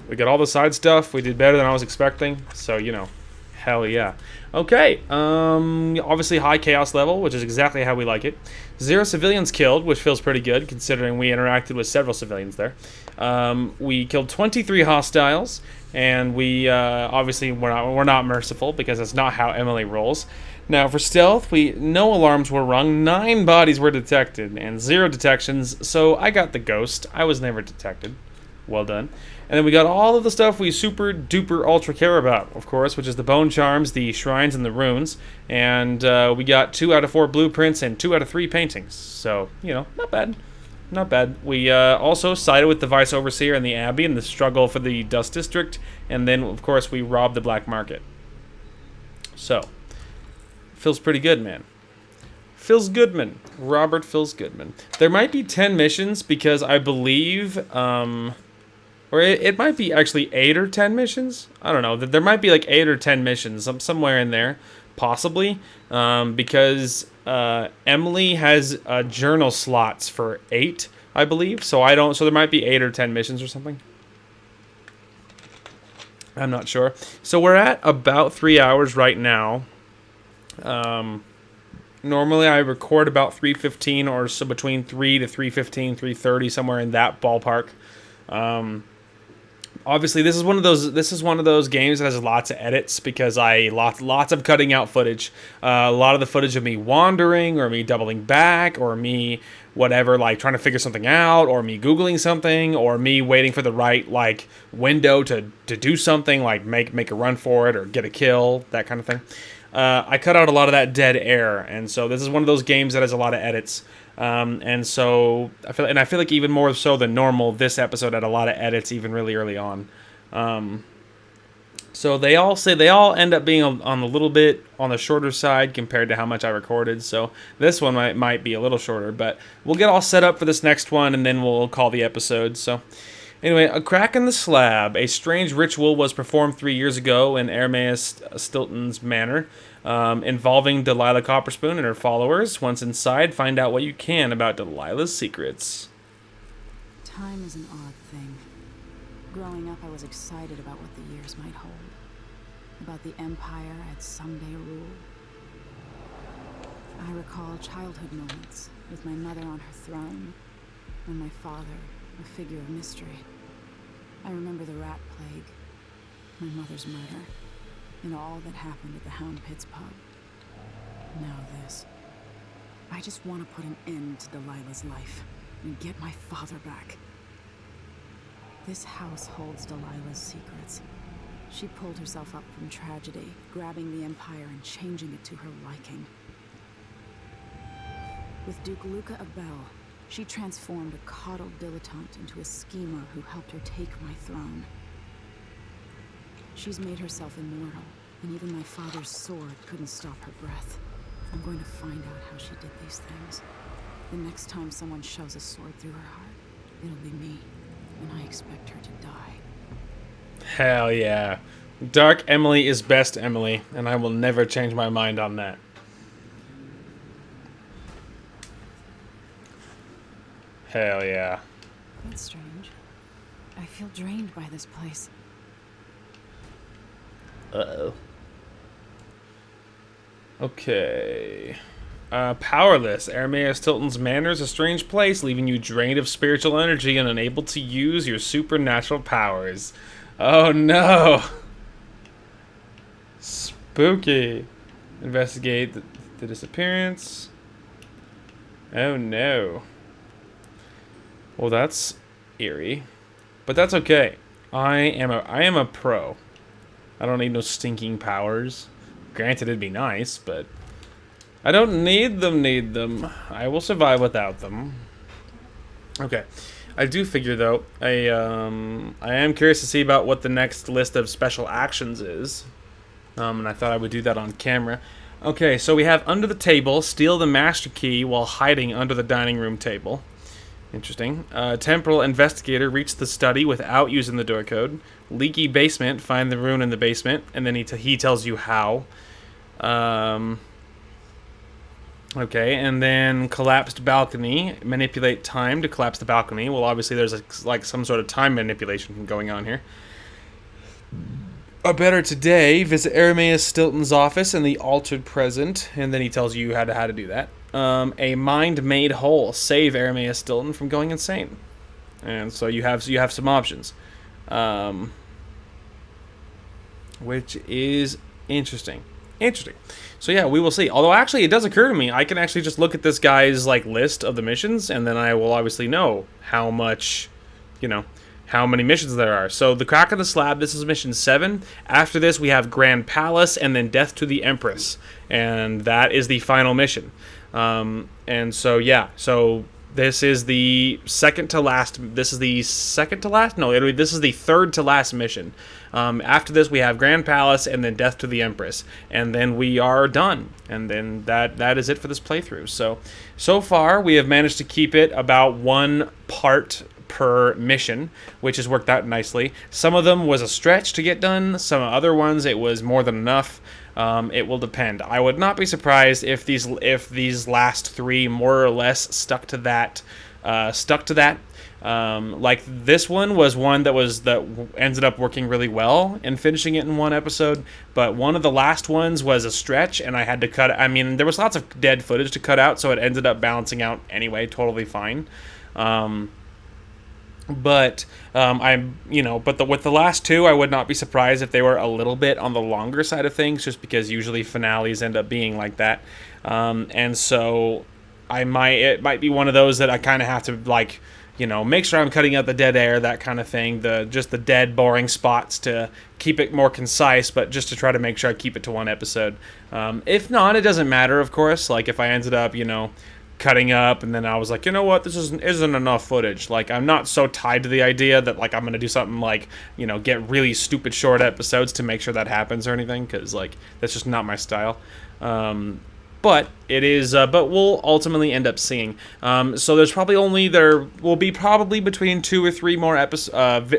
We got all the side stuff. We did better than I was expecting. So, you know, hell yeah. Okay, obviously high chaos level, which is exactly how we like it. 0 civilians killed, which feels pretty good, considering we interacted with several civilians there. We killed 23 hostiles, and we, obviously, we're not merciful, because that's not how Emily rolls. Now, for stealth, no alarms were rung, 9 bodies were detected, and 0 detections, so I got the ghost. I was never detected. Well done. And then we got all of the stuff we super duper ultra care about, of course, which is the bone charms, the shrines, and the runes. And we got 2 out of 4 blueprints and 2 out of 3 paintings. So, you know, not bad. Not bad. We also sided with the Vice Overseer and the Abbey in the struggle for the Dust District. And then, of course, we robbed the Black Market. So, feels pretty good, man. Feels Goodman. Robert Feels Goodman. There might be 10 missions because I believe... or it might be actually 8 or 10 missions. I don't know. There might be like 8 or 10 missions, somewhere in there, possibly, because Emily has journal slots for 8, I believe. So there might be 8 or 10 missions or something. I'm not sure. So we're at about 3 hours right now. Normally I record about 3:15 or so, between 3 to 3:15, 3:30, somewhere in that ballpark. Obviously, this is one of those games that has lots of edits because lots of cutting out footage. A lot of the footage of me wandering, or me doubling back, or me whatever, like trying to figure something out, or me googling something, or me waiting for the right like window to do something, like make a run for it or get a kill, that kind of thing. I cut out a lot of that dead air, and so this is one of those games that has a lot of edits. And so I feel like even more so than normal, this episode had a lot of edits even really early on. So they all end up being on a little bit on the shorter side compared to how much I recorded. So this one might be a little shorter, but we'll get all set up for this next one, and then we'll call the episode. So anyway, a crack in the slab. A strange ritual was performed 3 years ago in Ermaeus Stilton's manor, involving Delilah Copperspoon and her followers. Once inside, find out what you can about Delilah's secrets. Time is an odd thing. Growing up, I was excited about what the years might hold. About the Empire I'd someday rule. I recall childhood moments with my mother on her throne, and my father, a figure of mystery. I remember the rat plague, my mother's murder, and all that happened at the Hound Pits pub. Now this. I just want to put an end to Delilah's life and get my father back. This house holds Delilah's secrets. She pulled herself up from tragedy, grabbing the Empire and changing it to her liking. With Duke Luca Abel, she transformed a coddled dilettante into a schemer who helped her take my throne. She's made herself immortal, and even my father's sword couldn't stop her breath. I'm going to find out how she did these things. The next time someone shoves a sword through her heart, it'll be me, and I expect her to die. Hell yeah. Dark Emily is best Emily, and I will never change my mind on that. Hell yeah. That's strange. I feel drained by this place. Uh-oh. Okay. Powerless. Ermaeus Tilton's manor is a strange place, leaving you drained of spiritual energy and unable to use your supernatural powers. Oh no! Spooky. Investigate the disappearance. Oh no. Well, that's eerie. But that's okay. I am a pro. I don't need no stinking powers. Granted, it'd be nice, but I don't need them. I will survive without them. Okay. I do figure, though, I am curious to see about what the next list of special actions is. And I thought I would do that on camera. Okay, so we have under the table, steal the master key while hiding under the dining room table. Interesting. Temporal investigator, reach the study without using the door code. Leaky basement, find the rune in the basement, and then he tells you how. Okay, and then collapsed balcony. Manipulate time to collapse the balcony. Well, obviously there's like some sort of time manipulation going on here. A better today. Visit Arameus Stilton's office in the altered present, and then he tells you how to do that. A mind made whole. Save Arameus Stilton from going insane. And so you have some options, which is interesting. So yeah, we will see. Although actually, it does occur to me, I can actually just look at this guy's like list of the missions, and then I will obviously know how much, how many missions there are. So the Crack of the Slab, this is mission 7. After this, we have Grand Palace, and then Death to the Empress, and that is the final mission. And so yeah, so this is the second to last. This is the second to last. No, this is the third to last mission. After this, we have Grand Palace and then Death to the Empress, and then we are done. And then that is it for this playthrough. So far, we have managed to keep it about 1 part per mission, which has worked out nicely. Some of them was a stretch to get done. Some other ones, it was more than enough. It will depend. I would not be surprised if these last 3 more or less stuck to that. Like this one was one that ended up working really well and finishing it in 1 episode. But one of the last ones was a stretch, and I had to cut. I mean, there was lots of dead footage to cut out, so it ended up balancing out anyway, totally fine. But with the last 2, I would not be surprised if they were a little bit on the longer side of things, just because usually finales end up being like that. And so it might be one of those that I kind of have to make sure I'm cutting out the dead air, that kind of thing, just the dead, boring spots to keep it more concise, but just to try to make sure I keep it to 1 episode. If not, it doesn't matter, of course. Like if I ended up, cutting up, and then I was like, you know what, this isn't enough footage. Like, I'm not so tied to the idea that like I'm gonna do something like, get really stupid short episodes to make sure that happens or anything, because like that's just not my style. But it is. But we'll ultimately end up seeing. So there will be probably between 2 or 3 more episodes,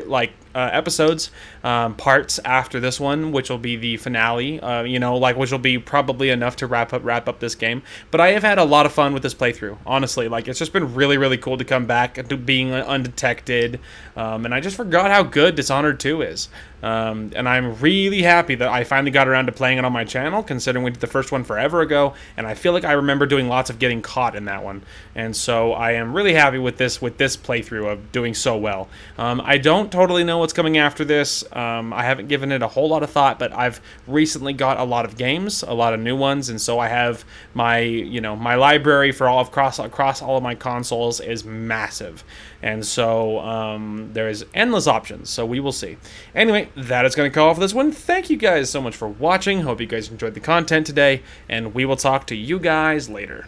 parts after this one, which will be the finale. Which will be probably enough to wrap up this game. But I have had a lot of fun with this playthrough. Honestly, like it's just been really, really cool to come back to being undetected. And I just forgot how good Dishonored 2 is. And I'm really happy that I finally got around to playing it on my channel, considering we did the first one forever ago, and I feel like I remember doing lots of getting caught in that one. And so I am really happy with this playthrough of doing so well. I don't totally know what's coming after this. I haven't given it a whole lot of thought, but I've recently got a lot of games, a lot of new ones, and so I have my library for across all of my consoles is massive. And so there's endless options, so we will see. Anyway, that is going to call for this one. Thank you guys so much for watching. Hope you guys enjoyed the content today, and we will talk to you guys later.